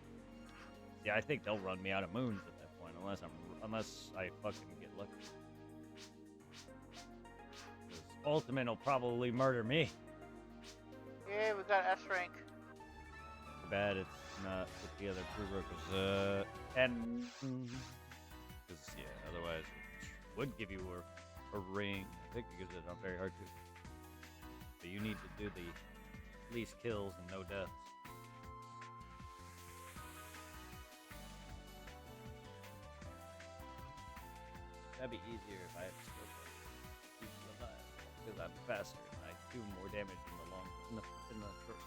Yeah, I think they'll run me out of moons at that point, unless I fucking get lucky. 'Cause Ultimate will probably murder me. Yeah, we got S rank. Too bad it's not with the other prerequisite. And because yeah, otherwise it would give you a ring. I think it gives it on very hard too. But you need to do the least kills and no deaths. That'd be easier if I had to still keep you alive, because I'm faster and I do more damage in the short term.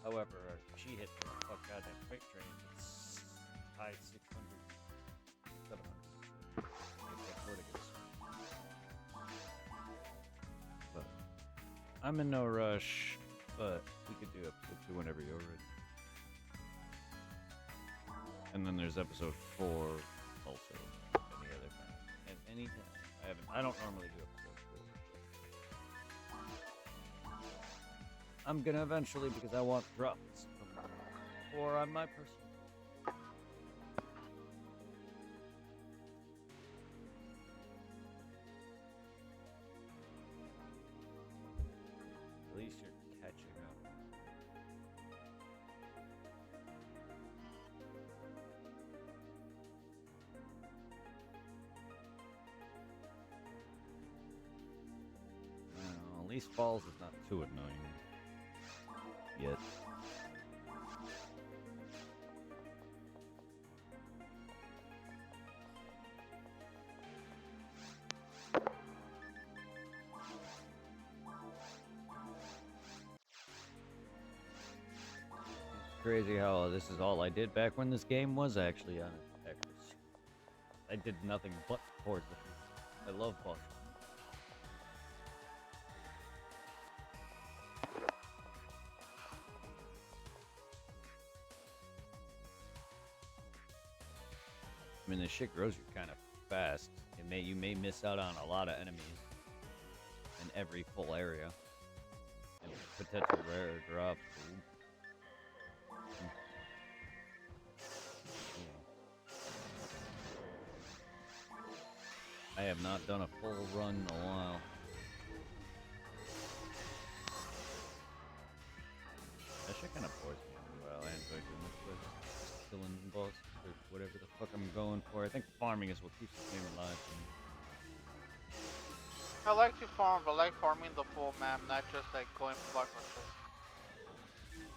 However, she hit the fuck goddamn quick train. It's high 600, 700. I can't afford to get But I'm in no rush. But we could do episode 2 whenever you're ready. And then there's episode 4 also. Any other time. At any time. I don't normally do episode 4. I'm gonna eventually because I want drops or on my person. At least you're catching up. Well, at least falls is not too annoying yet. Crazy how this is all I did back when this game was actually on it. I did nothing but towards the future. I love boss. I mean, the shit grows you kind of fast. You may miss out on a lot of enemies in every full area. And potential rare drops. I have not done a full run in a while. That shit kind of bores me after a while. I enjoy doing this, but just killing boss or whatever the fuck I'm going for. I think farming is what keeps the game alive for me. I like to farm, but I like farming the full map, not just like going for block rushes.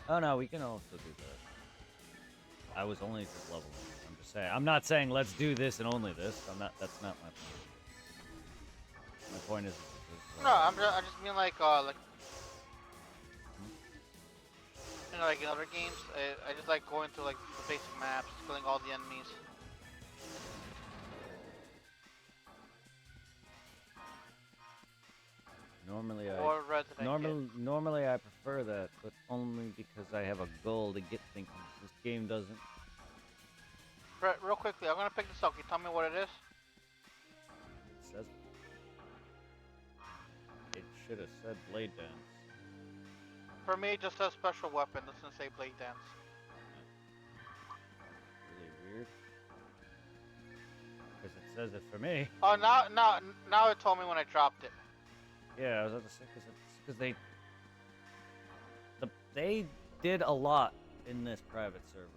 Oh no, we can also do that. I was only just leveling. I'm just saying. I'm not saying let's do this and only this. I'm not. That's not my point. My point is No, I just mean like you know, like in other games, I just like going through like the basic maps, killing all the enemies. Normally I prefer that, but only because I have a goal to get things. This game doesn't. Real quickly, I'm gonna pick this up. Can you tell me what it is? It says. It should have said blade dance. For me, it just says special weapon. Doesn't say blade dance. Really weird. Because it says it for me. Oh, now it told me when I dropped it. Yeah, I was about to say because they did a lot in this private server.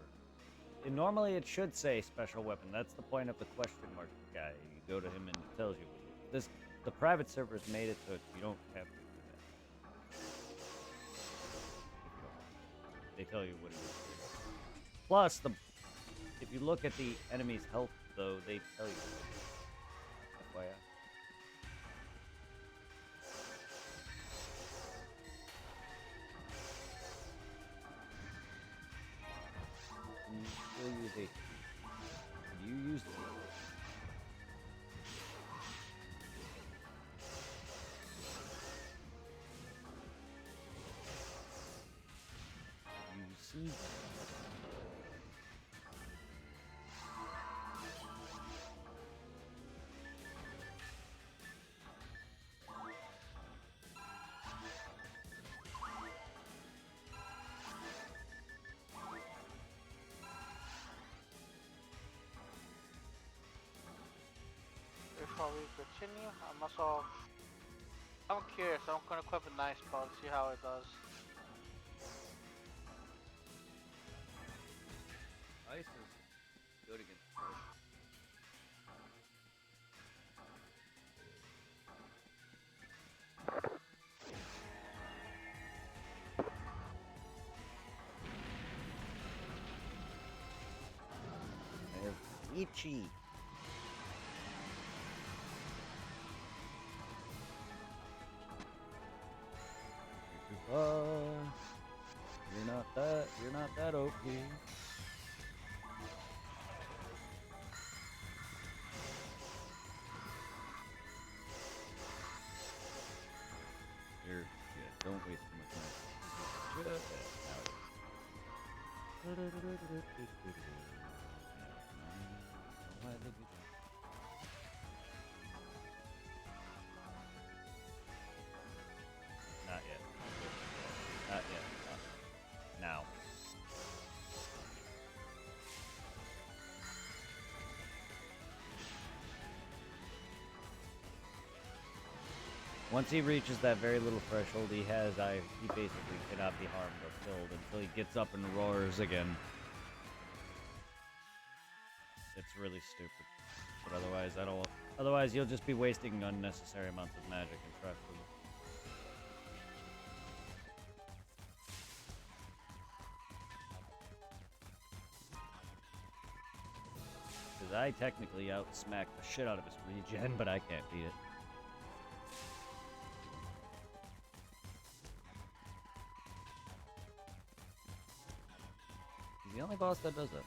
And normally it should say special weapon. That's the point of the question mark guy. You go to him and it tells you. The private servers made it so you don't have to do that. They tell you what it is. Plus, if you look at the enemy's health, though, they tell you. FYI. You still use HP. You use it. You see. Before we continue, I'm curious. I'm gonna equip a nice spell to see how it does. Ice is good against frost. I have Ichi. You're not that OP. Don't waste too much time. Just Not yet. Once he reaches that very little threshold he basically cannot be harmed or killed until he gets up and roars again. It's really stupid. But otherwise you'll just be wasting unnecessary amounts of magic and trust. Because I technically outsmack the shit out of his regen, but I can't beat it. He's the only boss that does that.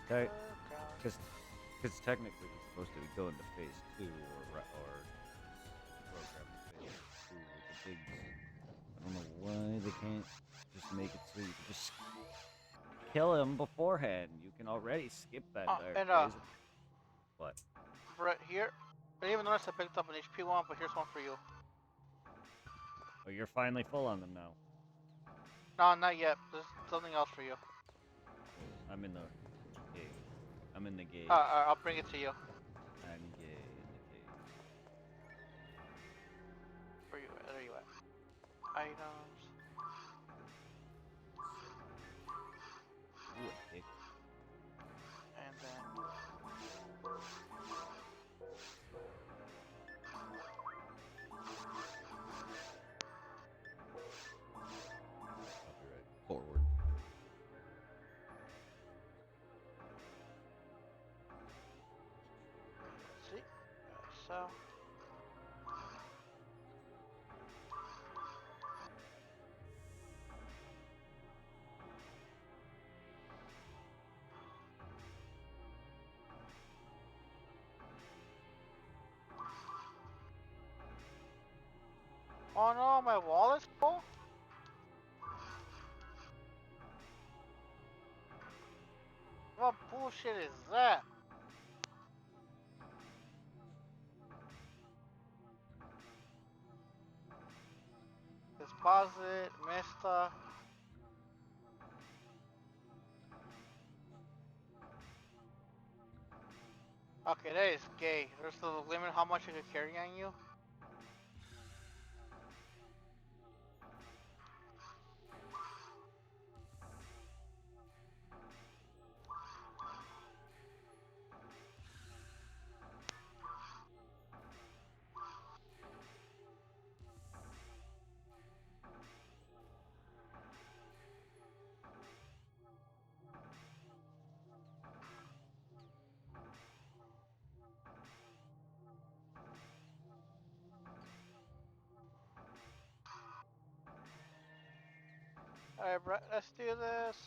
Because technically he's supposed to be going to phase 2 or program to phase 2 with the pigs. I don't know why they can't just make it so you can just kill him beforehand. You can already skip that phase. What? Right here. I didn't even notice I picked up an HP one, but here's one for you. Oh, you're finally full on them now. No, not yet. There's something else for you. I'm in the cave. I'm in the cave. I'll bring it to you. I'm gay in the cave. Where you at? There you at. Items. Ooh, a pick. And then... Copyright. Forward. See? So... Oh no, my wallet's full? What bullshit is that? Deposit, Mista. Okay, that is gay. There's a limit how much I can carry on you. Alright, bro, let's do this.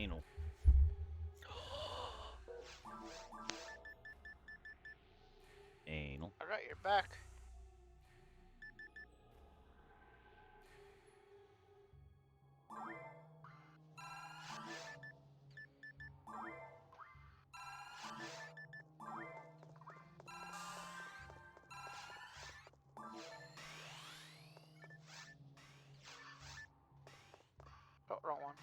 Anal. Anal. Alright, you're back. Oh, wrong one.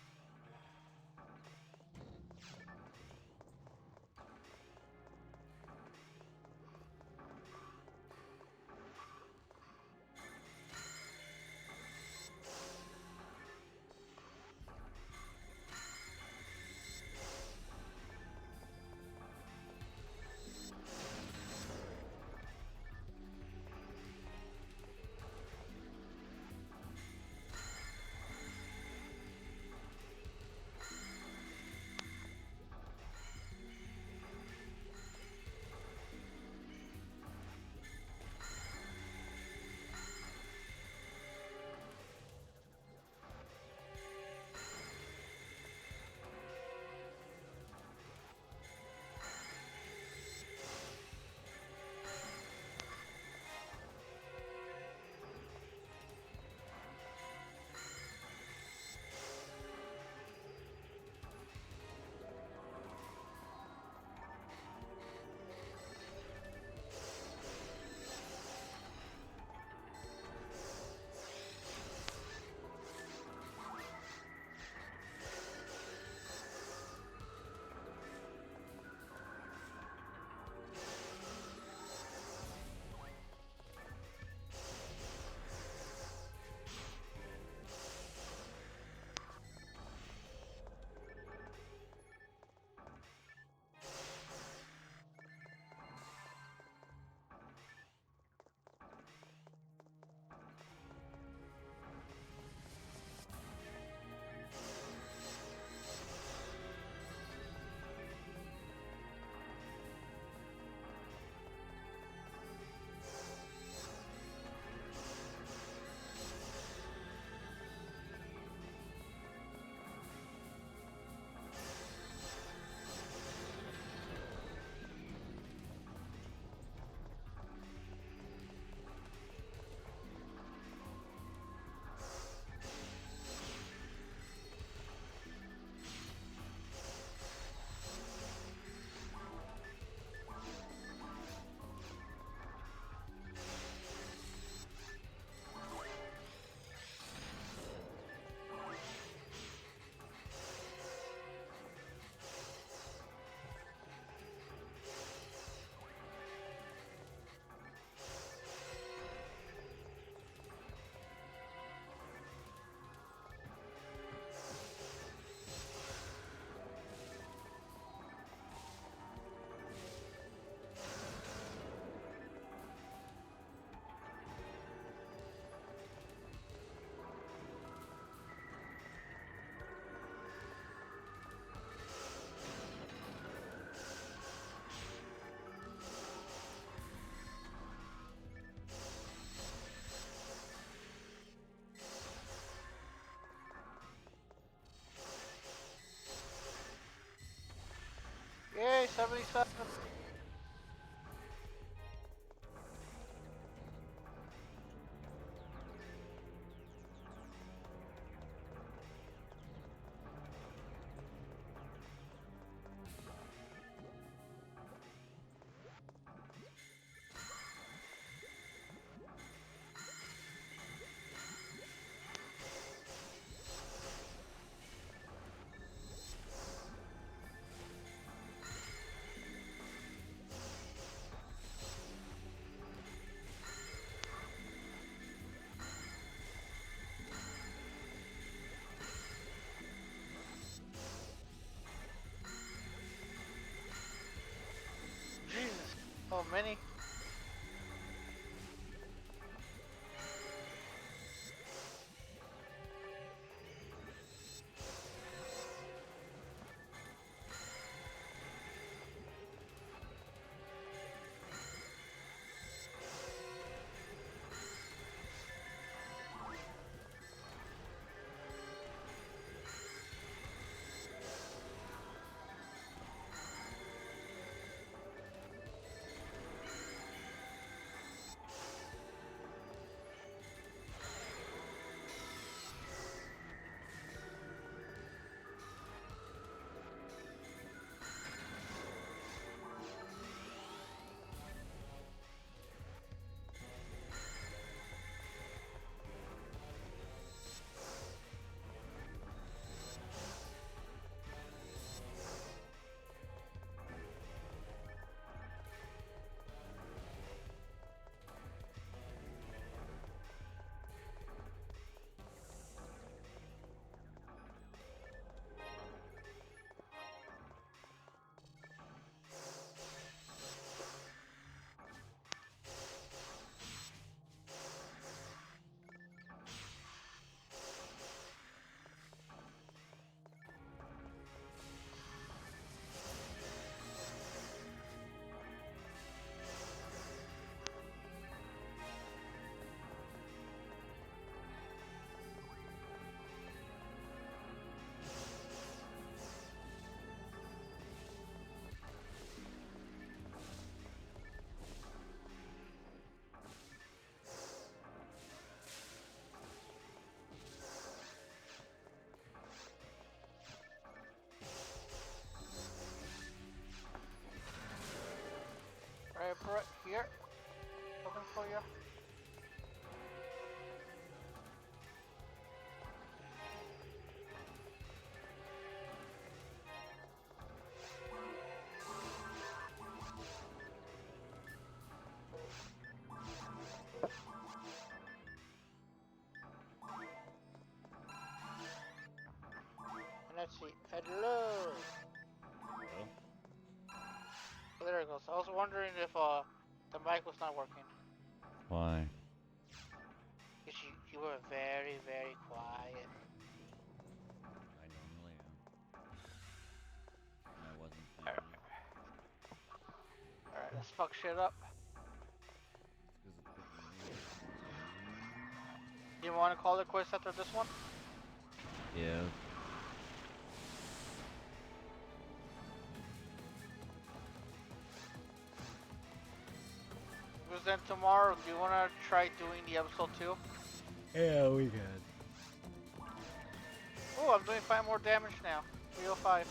Yay, 77. Hello. Hello? Oh, there it goes. I was wondering if the mic was not working. Why? Because you were very, very quiet. I normally am. And I wasn't Alright, thinking. let's fuck shit up. It's because it's fucking You want to call it quits after this one? me. Yeah. Because then tomorrow, do you want to try doing the episode 2? Yeah, we can. Oh, I'm doing 5 more damage now. 305.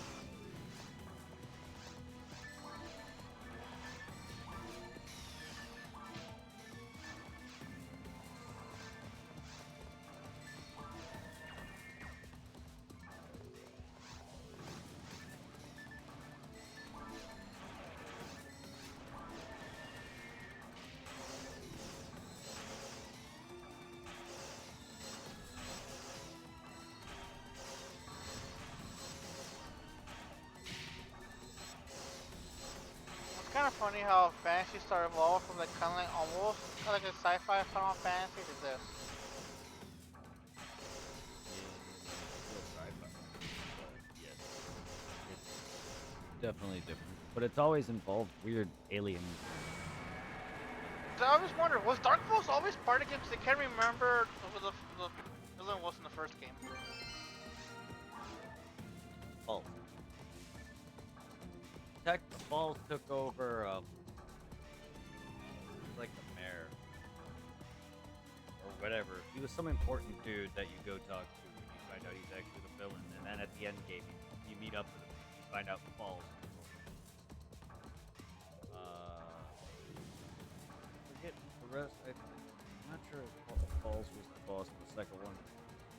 It's kind of funny how Fantasy Star evolved from like kind of like almost like a sci-fi Final Fantasy to this. Yes. It's definitely different. But it's always involved weird aliens. So I always wondered, was Dark Souls always part of the game? Because I can't remember what the villain was in the first game. Falls. Tech Falls took over, like the mayor. Or whatever. He was some important dude that you go talk to and you find out he's actually the villain. And then at the end game, you meet up with him. You find out Falls. Forget the rest. I'm not sure if Falls was the boss in the second one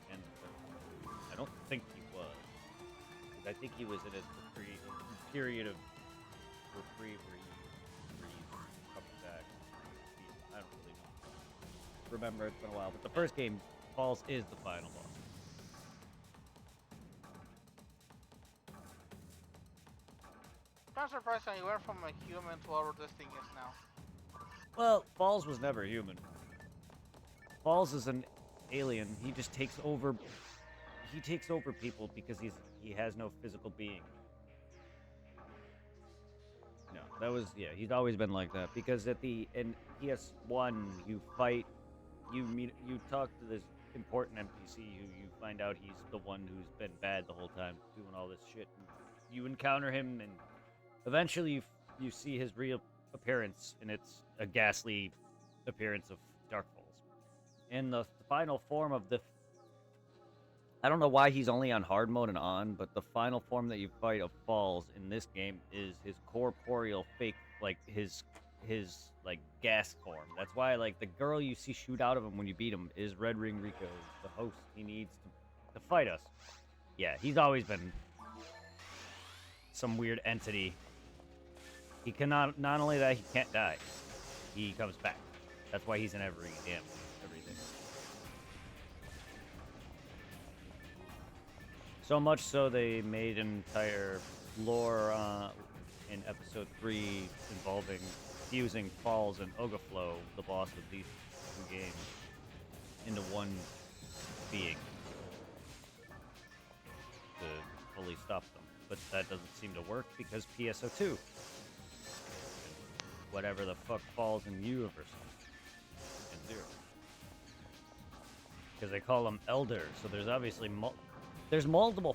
and the third one. I don't think he was. Because I think he was in a period of reprieve where he's coming back. I don't really know. Remember, it's been a while. But the first game, Falls is the final boss. I'm surprised how you went from a human to whatever this thing is now. Well, Falls was never human. Falls is an alien. He just takes over. He takes over people because he has no physical being. No, that was he's always been like that because in PS1 you fight, you talk to this important NPC who you find out he's the one who's been bad the whole time, doing all this shit. And you encounter him, and eventually you see his real appearance, and it's a ghastly appearance of Dark Falls. In the final form of I don't know why he's only on hard mode and on, but the final form that you fight of Falls in this game is his corporeal fake, like his like gas form. That's why like the girl you see shoot out of him when you beat him is Red Ring Rico, the host he needs to fight us. Yeah, he's always been some weird entity. He cannot, not only that, he can't die. He comes back. That's why he's in everything. So much so they made an entire lore in episode 3 involving fusing Falls and Ogaflow, the boss of these two games, into one being to fully stop them. But that doesn't seem to work because PSO2. Whatever the fuck Falls in the universe and Zero. Because they call them Elder, so there's obviously there's multiple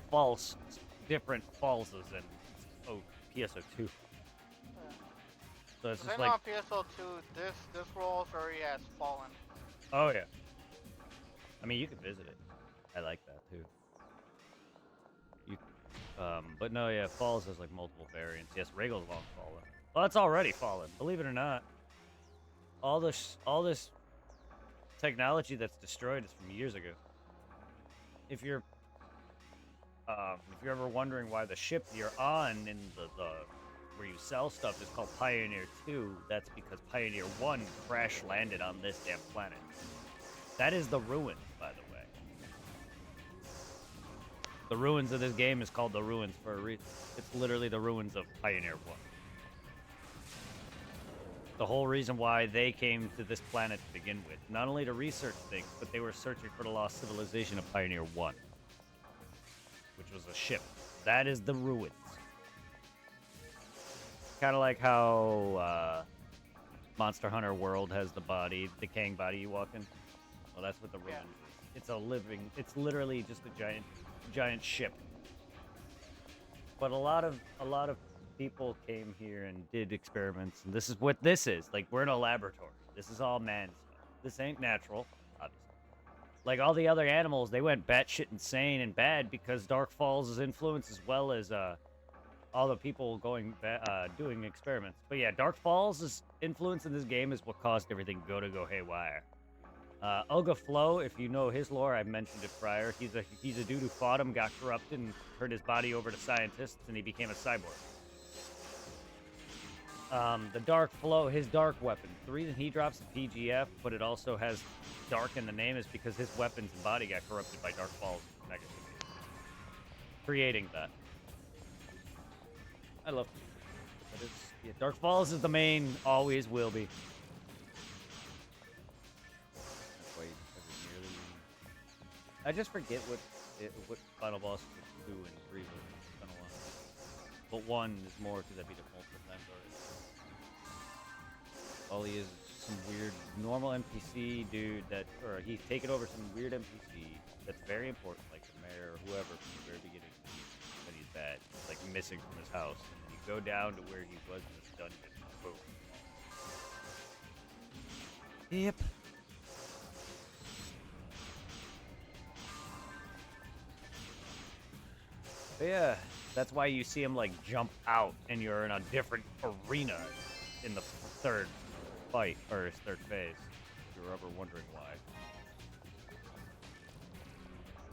different Fallses in PSO2. Yeah. So it's just I know like on PSO2, this role already has fallen. oh yeah. I mean you can visit it. I like that too. But no, yeah, Falls has like multiple variants. Yes, Regal's long fallen. Well, it's already fallen. Believe it or not, all this technology that's destroyed is from years ago. If you're ever wondering why the ship you're on in the where you sell stuff is called Pioneer 2, that's because Pioneer 1 crash landed on this damn planet. That is the ruins, by the way. The ruins of this game is called the ruins for a reason. It's literally the ruins of Pioneer 1. The whole reason why they came to this planet to begin with. Not only to research things, but they were searching for the lost civilization of Pioneer 1. Which was a ship. That is the ruins. Kind of like how Monster Hunter World has the body, decaying body you walk in. Well, that's what the ruins is. It's a living, it's literally just a giant ship. But a lot of people came here and did experiments, and this is what this is. Like, we're in a laboratory. This is all man stuff. This ain't natural, obviously. Like all the other animals, they went batshit insane and bad because Dark Falls' influence, as well as all the people going doing experiments. But yeah, Dark Falls' influence in this game is what caused everything to go haywire. Olga Flo, if you know his lore, I mentioned it prior. He's a dude who fought him, got corrupted, and turned his body over to scientists, and he became a cyborg. The Dark Flow, his dark weapon. The reason he drops the PGF, but it also has dark in the name, is because his weapons and body got corrupted by Dark Fall's negativity, creating that. I love it. But it's, yeah, Dark Falls is the main, always will be. That's why you nearly... I just forget what final boss is 2 and 3 was. It's been a while. But 1 is more because I beat it multiple times already. All he is some weird normal NPC dude that, or he's taken over some weird NPC that's very important, like the mayor or whoever from the very beginning. But he's bad. He's like missing from his house. And you go down to where he was in this dungeon. Boom. Yep. But yeah, that's why you see him like jump out and you're in a different arena in the third fight, or his third phase, if you're ever wondering why.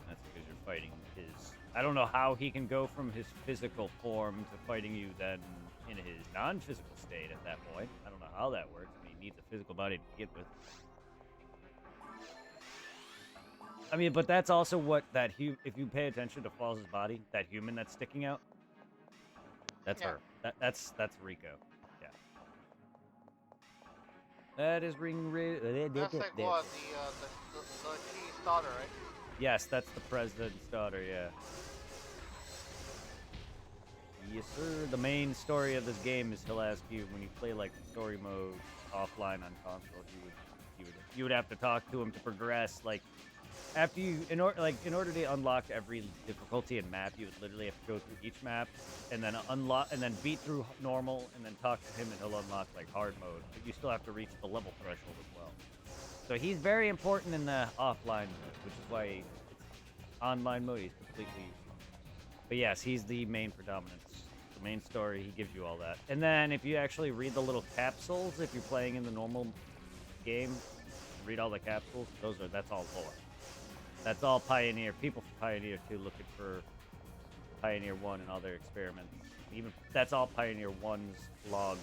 That's because you're fighting his... I don't know how he can go from his physical form to fighting you then in his non-physical state at that point. I don't know how that works. I mean, he needs a physical body to begin with. I mean, but that's also what that... if you pay attention to Falls' body, that human that's sticking out, that's her. That's Rico. That is That's like what, the chief's daughter, right? Yes, that's the president's daughter, yeah. Yes, sir. The main story of this game is he'll ask you when you play like story mode offline on console, you would have to talk to him to progress. Like after you, in order to unlock every difficulty in map, you would literally have to go through each map and then unlock and then beat through normal and then talk to him and he'll unlock like hard mode. But you still have to reach the level threshold as well. So he's very important in the offline mode, which is why it's online mode he's completely useless. But yes, he's the main predominance. The main story, he gives you all that. And then if you actually read the little capsules, if you're playing in the normal game, read all the capsules, that's all lore. That's all Pioneer. People from Pioneer 2 looking for Pioneer 1 and all their experiments. Even that's all Pioneer 1's logs.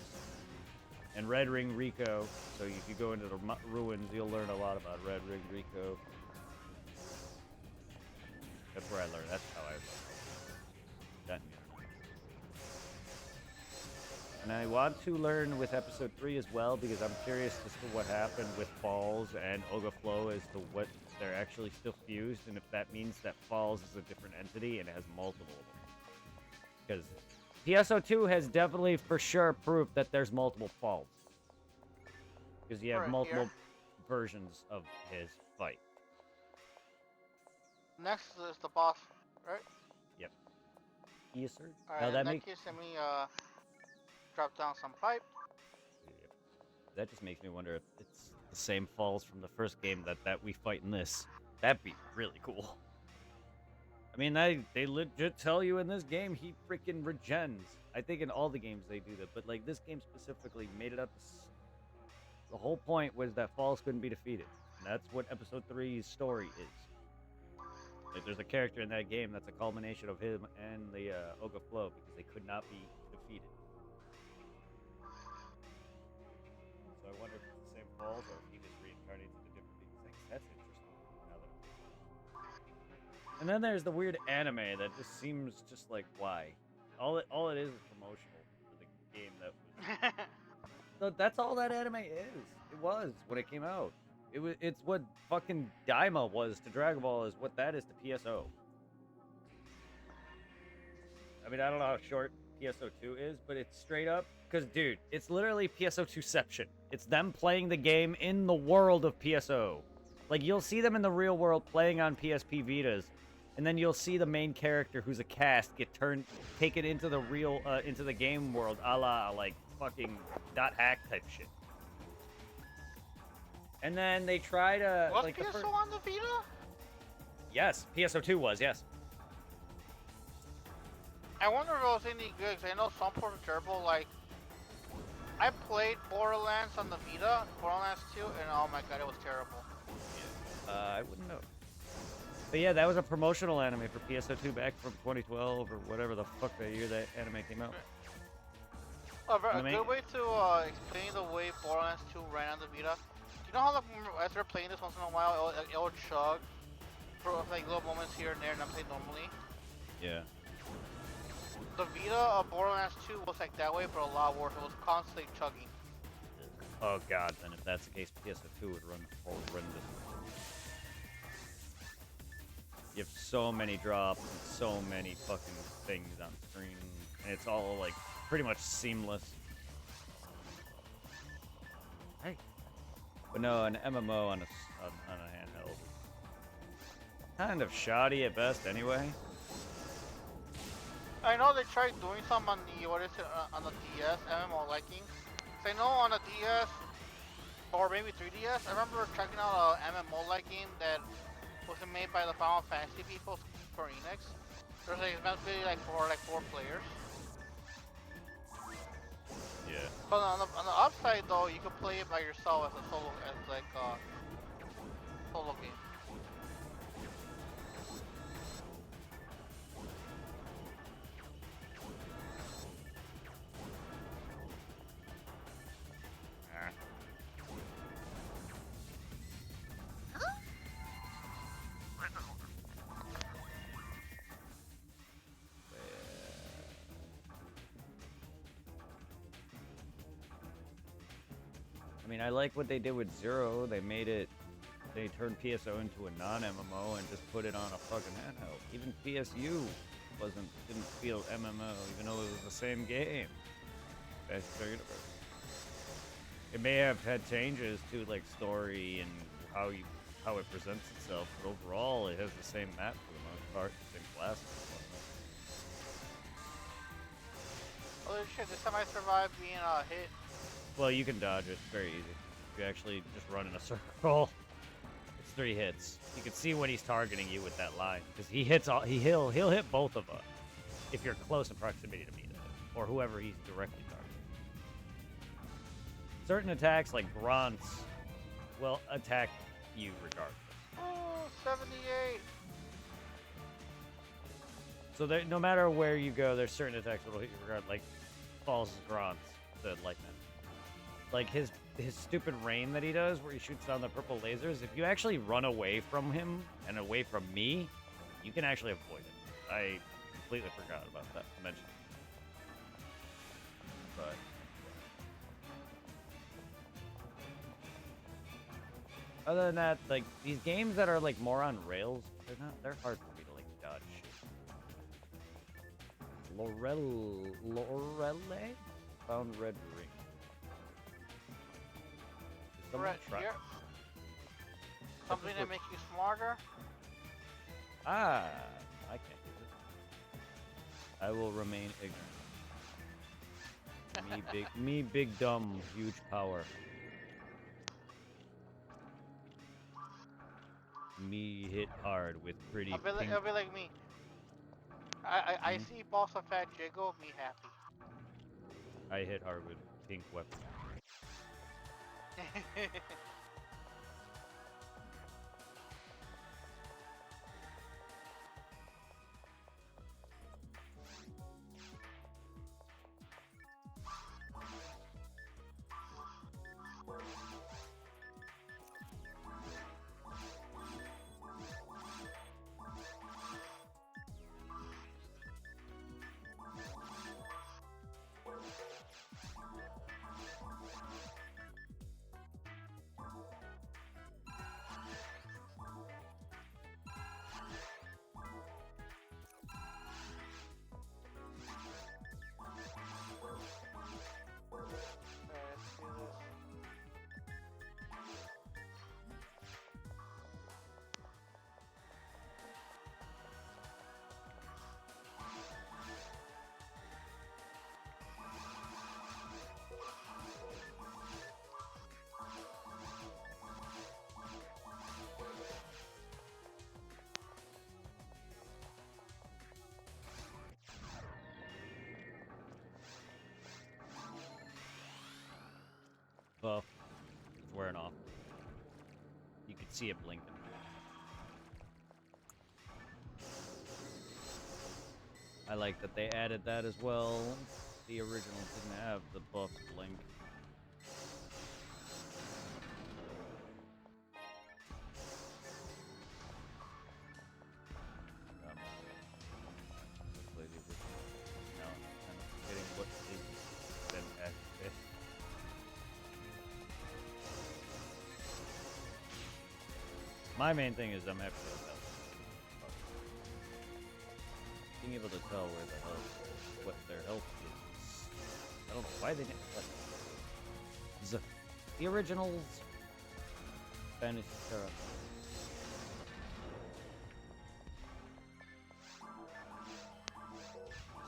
And Red Ring Rico. So if you go into the ruins, you'll learn a lot about Red Ring Rico. That's where I learned. That's how I learned. That and I want to learn with episode 3 as well, because I'm curious as to what happened with Falls and Olga Flo as to what they're actually still fused, and if that means that Falls is a different entity and it has multiple of them. Because PSO2 has definitely for sure proved that there's multiple Falls. Because you have multiple versions of his fight. Next is the boss, right? Yep. Yes, sir. Alright, Now in that case, let me drop down some pipe. Yep. That just makes me wonder if it's the same Falls from the first game that we fight in this. That'd be really cool. I mean, they legit tell you in this game he freaking regens. I think in all the games they do that, but like this game specifically made it up. The whole point was that Falls couldn't be defeated. And that's what episode 3's story is. Like, there's a character in that game that's a culmination of him and the Olga Flo because they could not be defeated. So I wonder if it's the same Falls or if he just reincarnates into different things. That's interesting. Now that And then there's the weird anime that just seems just like why. All it is promotional for the game that was. So that's all that anime is. It was when it came out. It's what fucking Daima was to Dragon Ball is what that is to PSO. I mean, I don't know how short PSO2 is, but it's straight up because dude, it's literally PSO2ception. It's them playing the game in the world of PSO. Like you'll see them in the real world playing on PSP Vitas, and then you'll see the main character who's a cast get taken into the real into the game world, a la like fucking .hack type shit. And then they try to Was like PSO on the Vita? Yes, PSO2 was, yes. I wonder if it was any good, 'cause I know some ports are terrible, like, I played Borderlands on the Vita, Borderlands 2, and oh my god, it was terrible. I wouldn't know. But yeah, that was a promotional anime for PSO2 back from 2012 or whatever the fuck that year that anime came out. A good way to explain the way Borderlands 2 ran on the Vita. You know how like as we're playing this once in a while, it will chug for like little moments here and there, and I play normally. Yeah. The Vita of Borderlands 2 was like that way, but a lot worse. It was constantly chugging. Oh god, then if that's the case, PSO2 would run horrendous. You have so many drops and so many fucking things on screen, and it's all like pretty much seamless. Hey. But no, an MMO on a handheld. Kind of shoddy at best anyway. I know they tried doing some on the, what is it, on the DS, MMO liking. I know on the DS, or maybe 3DS, I remember checking out a MMO-like game that was made by the Final Fantasy people, for Enix. There's like, it's meant to be like for like 4 players. Yeah. But on the upside though, you can play it by yourself as a solo, as like a solo game. I mean, I like what they did with Zero. They turned PSO into a non-MMO and just put it on a fucking handheld. Even PSU didn't feel MMO, even though it was the same game. That's their universe. It may have had changes to like story and how it presents itself, but overall it has the same map for the most part, same classes and whatnot. Holy shit, this time I survived being hit. Well, you can dodge it. Very easy. You actually just run in a circle. It's 3 hits. You can see when he's targeting you with that line, because he'll hit both of us if you're close in proximity to me, or whoever he's directly targeting. Certain attacks like grunts will attack you regardless. Oh, 78. So no matter where you go, there's certain attacks that will hit you regardless, like Falls' grunts, the lightning. Like his stupid rain that he does, where he shoots down the purple lasers. If you actually run away from him and away from me, you can actually avoid it. I completely forgot about that to mention. But other than that, like these games that are like more on rails, they're hard for me to like dodge shit. Lorelle found red ring. Right here. Something to make you smarter? Ah, I can't use it. I will remain ignorant. Me big dumb, huge power. Me hit hard with pretty pink. It'll be like me. I see boss of fat jiggle, me happy. I hit hard with pink weapon. wearing off. You could see it blinking. I like that they added that as well. The original didn't have the buff blink. Now I'm kind of forgetting what is been added. My main thing is I'm happy with that. Being able to tell where the health, what their health is. I don't know why they didn't. Like, the originals. Phantasy Star.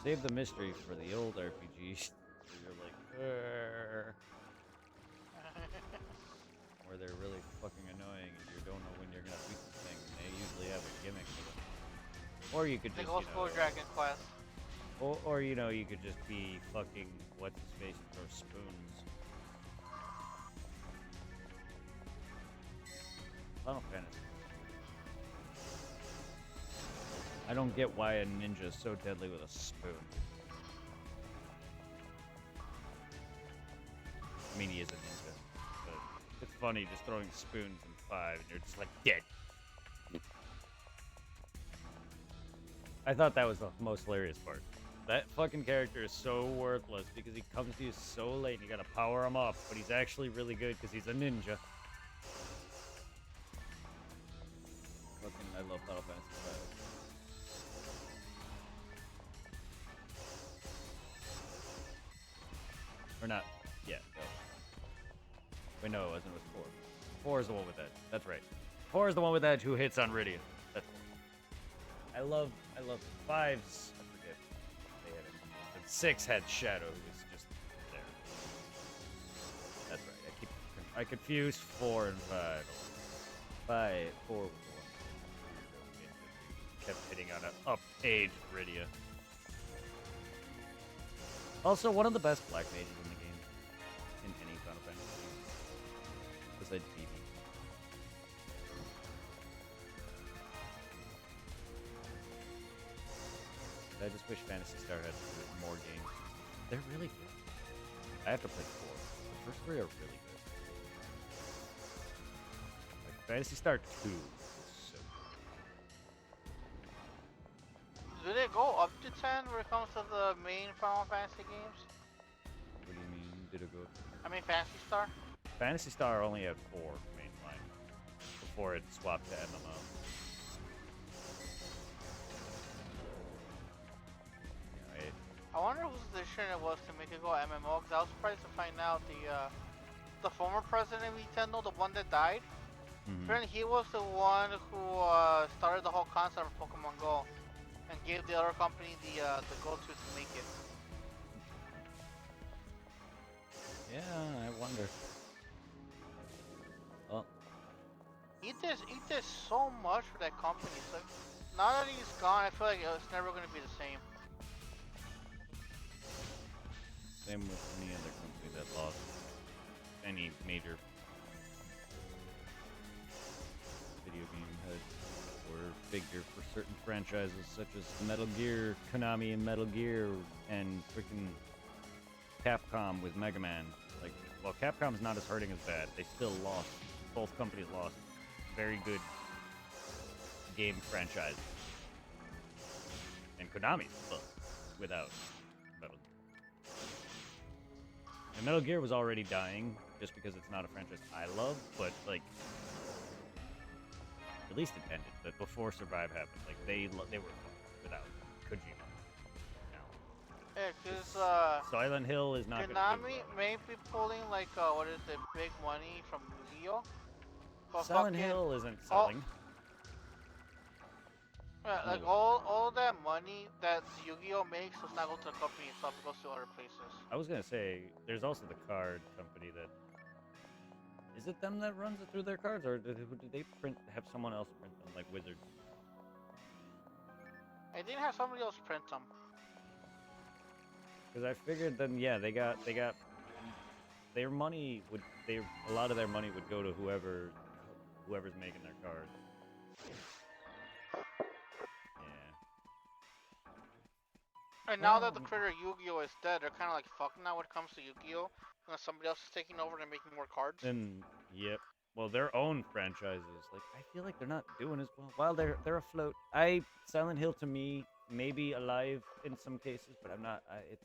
Save the mystery for the old RPGs. Where you're like, where they're really fucking annoying and you don't know when you're gonna beat the thing. They usually have a gimmick for them. Or you could just, Like old school Dragon Quest. or you know, you could just be fucking what's his face and throw spoons. Final Fantasy. I don't get why a ninja is so deadly with a spoon. I mean, he is a ninja, but it's funny just throwing spoons in 5 and you're just like dead. I thought that was the most hilarious part. That fucking character is so worthless because he comes to you so late and you gotta power him up, but he's actually really good because he's a ninja. Fucking, I love Final Fantasy V. Or not. Yeah, no. Wait, no, it wasn't. It was 4. 4 is the one with Edge. That's right. 4 is the one with Edge who hits on Rydia. That's I love 5's. I forget. They had it. But 6 had Shadow, who was just there. That's right. I confuse 4 and 5. 4 was the one. Kept hitting on an up-age Rydia. Also, one of the best black mages in the game. In any Final Fantasy game. Besides BB. I just wish Phantasy Star had more games. They're really good. I have to play 4. The first 3 are really good. Like Phantasy Star 2 is so good. Do they go up to 10 when it comes to the main Final Fantasy games? What do you mean? Did it go? I mean Phantasy Star? Phantasy Star only had 4 mainline before it swapped to MMO. I wonder whose decision it was to make it go MMO, because I was surprised to find out the former president of Nintendo, the one that died, apparently he was the one who started the whole concept of Pokemon Go and gave the other company the go-to to make it. Yeah, I wonder. Well, He did so much for that company. So now that he's gone, I feel like it's never going to be the same. same with any other company that lost any major video game head or figure for certain franchises such as Metal Gear, Konami and Metal Gear, and freaking Capcom with Mega Man. Like, well, Capcom's not as hurting as bad. They still lost. Both companies lost very good game franchises. And Konami's still without Metal Gear. And Metal Gear was already dying just because it's not a franchise I love, but like at least it ended. But before Survive happened, like they were without Kojima. Now, Yeah, because Silent Hill is not Konami may be pulling like what is it, big money from Yu-Gi-Oh. But Silent fucking- Hill isn't selling. Yeah, like all that money that Yu-Gi-Oh makes does not go to the company itself, it goes to other places. I was gonna say there's also the card company that is it them that runs it through their cards, or do they have someone else print them like Wizard? I didn't have somebody else print them. Because I figured then, yeah, they got their money would a lot of their money would go to whoever's making their cards. Yeah. And now Well, that the creator Yu-Gi-Oh is dead, they're kind of like fucked now when it comes to Yu-Gi-Oh. Unless somebody else is taking over and making more cards. and yep. Well, their own franchises, like I feel like they're not doing as well. While they're afloat. Silent Hill to me may be alive in some cases, but I'm not. It's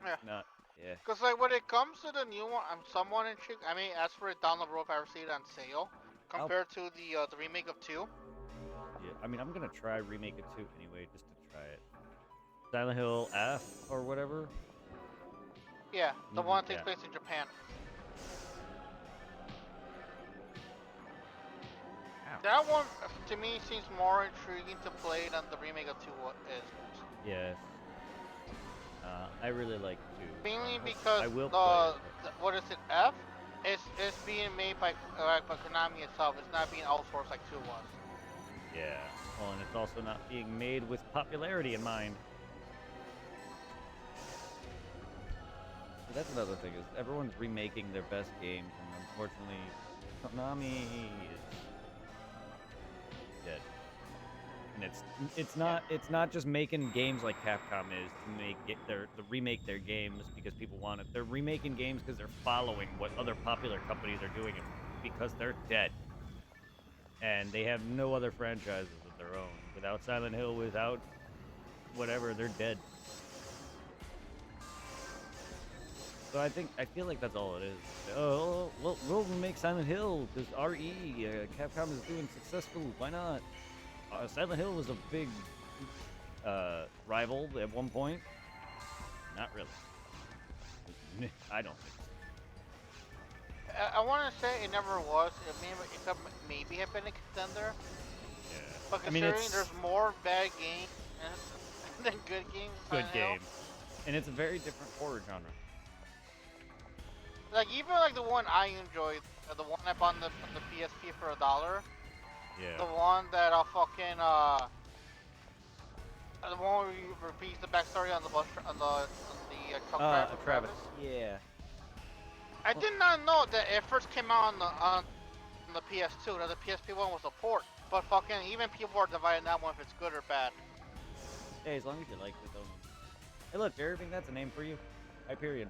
Yeah. not. Yeah. Cause like when it comes to the new one, I'm somewhat intrigued. I may ask for it down the road if I ever see it on sale, compared to the remake of 2. Yeah. I mean, I'm gonna try remake it too anyway, just to try it. Silent Hill F or whatever. Yeah, the one that takes Yeah. place in Japan. Ow. That one to me seems more intriguing to play than the remake of 2 is. Yes. I really like to. Mainly because I will play it. what is it, F? It's being made by Konami itself. It's not being outsourced like 2 was. Yeah. Well, and it's also not being made with popularity in mind. So that's another thing is everyone's remaking their best games, and unfortunately, Konami is dead. And it's not just making games like Capcom is to remake their games because people want it. They're remaking games because they're following what other popular companies are doing, and because they're dead. And they have no other franchises of their own. Without Silent Hill, without whatever, they're dead. So I feel like that's all it is. Oh, well, we'll make Silent Hill because Capcom is doing successful. Why not? Silent Hill was a big rival at one point. Not really. I don't think so. I want to say it never was. It could maybe have been a contender. Yeah. But I mean, considering there's more bad games than good games. Good game. And it's a very different horror genre. Like even like the one I enjoyed, the one I bought on the PSP for $1. Yeah. The one that the one where you repeats the backstory on the bus on the truck driver. Travis. Yeah. I did not know that it first came out on the PS2. That the PSP one was a port. But fucking even people are dividing that one if it's good or bad. Hey, as long as you like it, though. Hey, look, Irving, that's a name for you. Hyperion.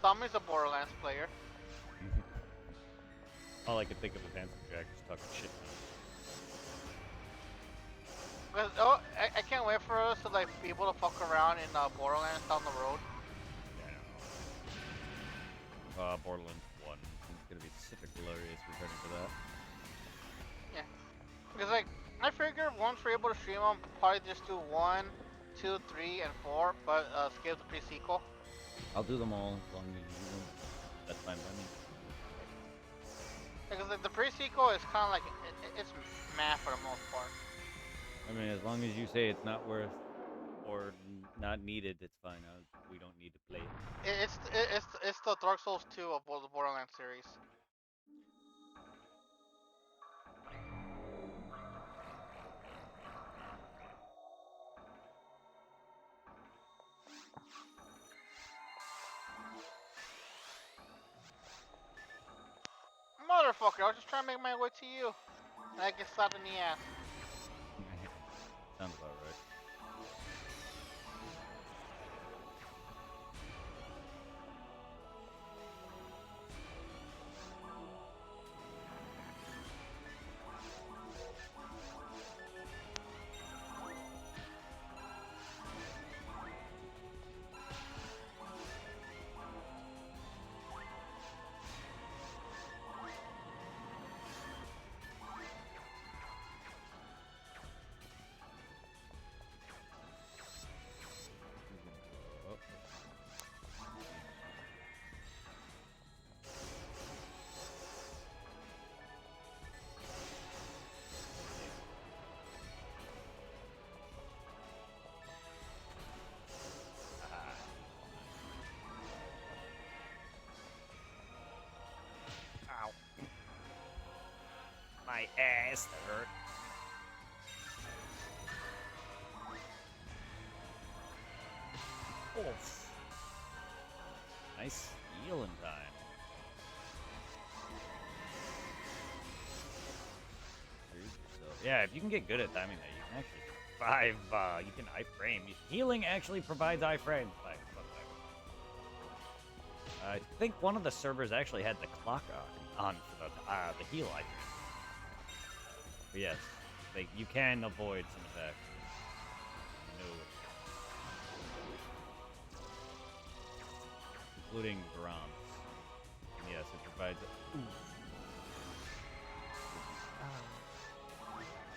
Tommy's a Borderlands player. All I could think of was Handsome Jack just talking shit. But, I can't wait for us to like be able to fuck around in Borderlands down the road. Yeah. Borderlands 1. It's gonna be such a glorious returning to that. Yeah. Because like I figure once we're able to stream them, probably just do 1, 2, 3, and 4, but skip the pre-sequel. I'll do them all as long as you know. That's fine by me. Because like, the pre-sequel is kind of like it's math for the most part. I mean, as long as you say it's not worth or not needed, it's fine. We don't need to play it. It's the Dark Souls 2 of the Borderlands series. Motherfucker, I was just trying to make my way to you. And I get slapped in the ass. Sounds about right. Ow. My ass hurt. Oof. Nice healing time. Yeah, if you can get good at timing that, you can actually survive. You can iframe. Healing actually provides iframes. I think one of the servers actually had the clock on for the heal item. But yes, you can avoid some attacks. No. Including Gromps. And yes, it provides a...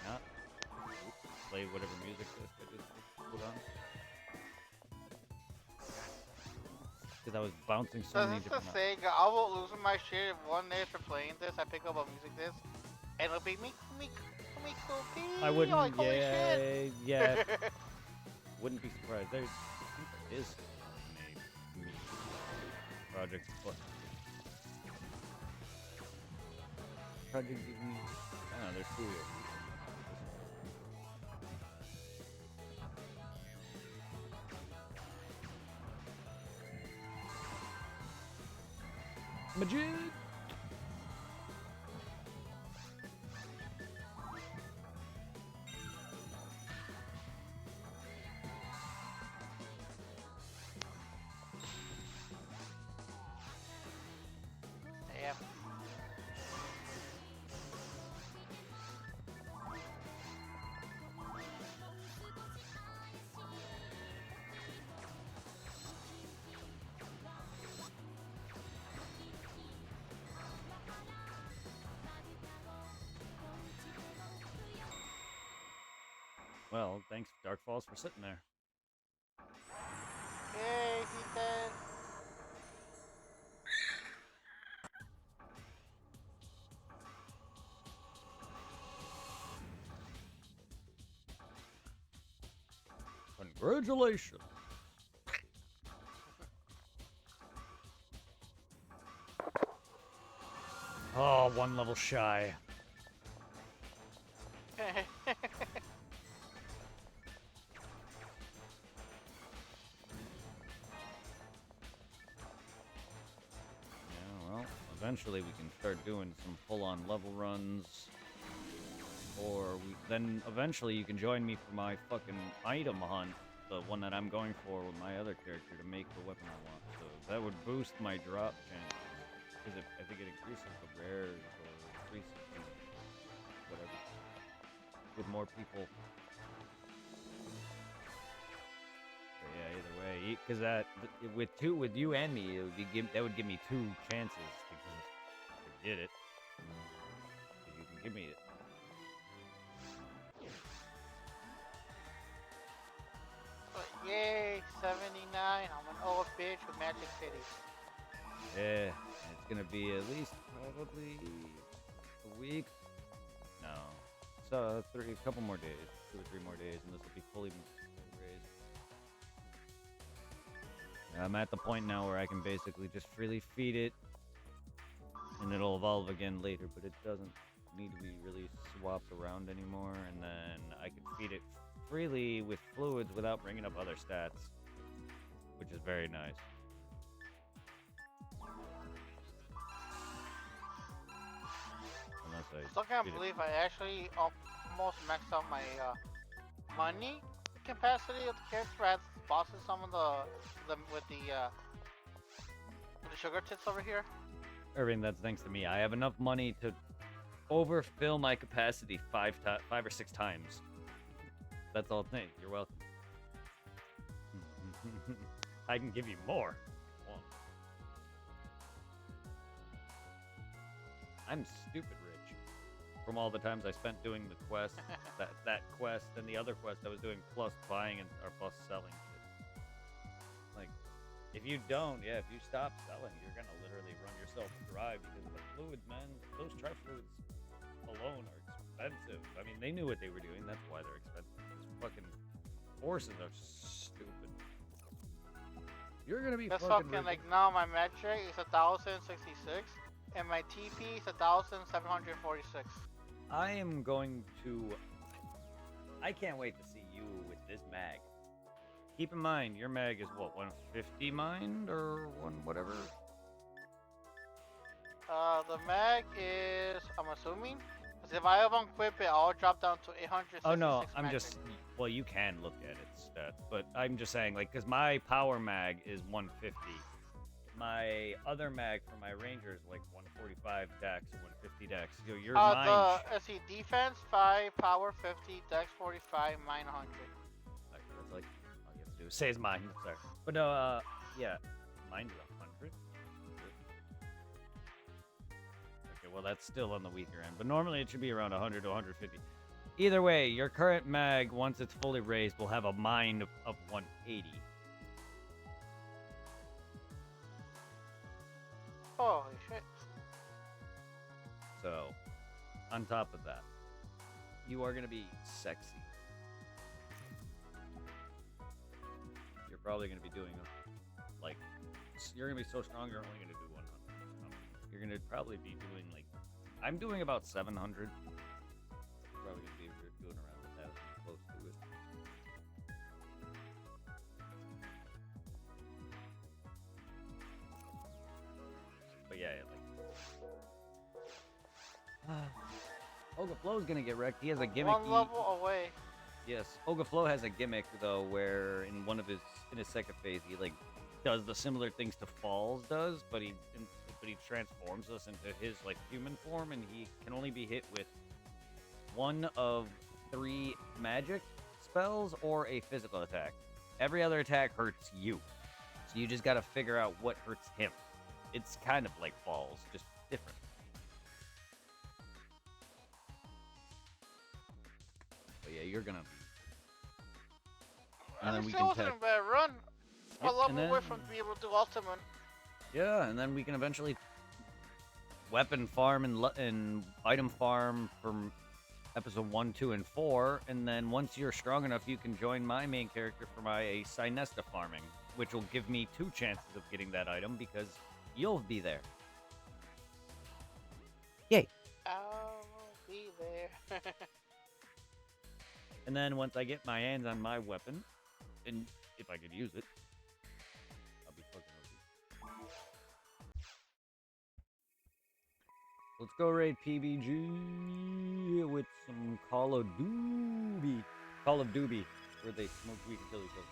Not play whatever music disc I just put on. Because I was bouncing so many different... Say, I will lose my shit if one day after playing this, I pick up a music disc, and it'll be me, I wouldn't, like, holy shit. Yeah. Wouldn't be surprised. There is a project, but Project me. I don't know, there's two here. Magic! Yeah. Well, thanks, Dark Falls, for sitting there. Yay, he's dead. Congratulations! Oh, one level shy. Well, eventually we can start doing some full-on level runs. Or then eventually you can join me for my fucking item hunt, the one that I'm going for with my other character to make the weapon I want. So that would boost my drop chance. Because I think it increases the rares or increases whatever. With more people. But yeah, either way, because that with you and me, it would that would give me 2 chances to get it. If you can give me it. Yay, 79. I'm an old bitch with Magic City. Yeah, it's gonna be at least probably a week. No, so a couple more days, 2 or 3 more days, and this will be fully raised. I'm at the point now where I can basically just freely feed it, and it'll evolve again later, but it doesn't need to be really swapped around anymore, and then I can feed it freely with fluids without bringing up other stats, which is very nice. Unless I still can't believe I actually almost maxed out my money capacity of the character. I had bosses some of the with the sugar tits over here. Irving, that's thanks to me. I have enough money to overfill my capacity 5 or 6 times. That's all. Hey, you're welcome. I can give you more. I'm stupid rich from all the times I spent doing the quest, that quest, and the other quest I was doing plus buying or plus selling. Like, if you stop selling, you're gonna literally run yourself dry because the fluids, man. Those tri fluids alone are expensive. I mean, they knew what they were doing. That's why they're expensive. These fucking horses are stupid. You're gonna be That's fucking like now my metric is 1,066 and my TP is 1,746. I am going to. I can't wait to see you with this mag. keep in mind your mag is what, 150 mind or one whatever. The mag is, I'm assuming, because if I unequip it, I'll drop down to 866 Oh no, I'm magic. just well, you can look at its stats, but I'm just saying like because my power mag is 150. My other mag for my ranger is like 145 dex or 150 dex. So your mind. Let's see, defense 5, power 50, dex 45, mine 100. Like, that's like all you have to do is say his mind. Sorry, but no, yeah, mine is 100. Okay, well that's still on the weaker end, but normally it should be around 100 to 150. Either way, your current mag, once it's fully raised, will have a mind of 180. Holy shit. So, on top of that, you are going to be sexy. You're probably going to be doing, like, you're going to be so strong, you're only going to do 100. You're going to probably be doing, like, I'm doing about 700. Probably going to be doing around 1,000, close to it. But yeah, like Ogaflow's gonna get wrecked. He has a gimmick. One level away. Yes, Ogaflow has a gimmick though, where in his second phase, he like does the similar things to Falls does, but he transforms us into his like human form, and he can only be hit with one of 3 magic spells or a physical attack. Every other attack hurts you, so you just gotta figure out what hurts him. It's kind of like Falls, just different. But yeah, you're gonna. And then we Still can wasn't tech. a bad run. Yep, A level and away then- from being able to do ultimate. Yeah, and then we can eventually weapon farm and item farm from episode 1, 2, and 4. And then once you're strong enough, you can join my main character for my Sinesta farming, which will give me 2 chances of getting that item because you'll be there. Yay! I'll be there. And then once I get my hands on my weapon, and if I could use it, I'll be fucking OP. Let's go raid PBG with some Call of Duty. Call of Doobie, where they smoke weed and kill each other.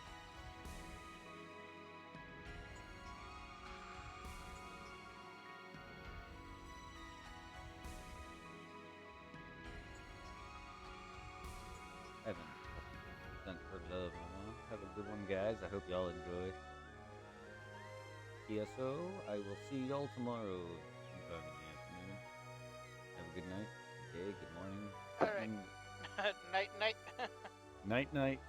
Heaven. Thanks for love, mama. Have a good one, guys. I hope y'all enjoy. ESO, I will see y'all tomorrow sometime in the afternoon. Have a good night, good day, good morning. Alright. Night, night. Night, night.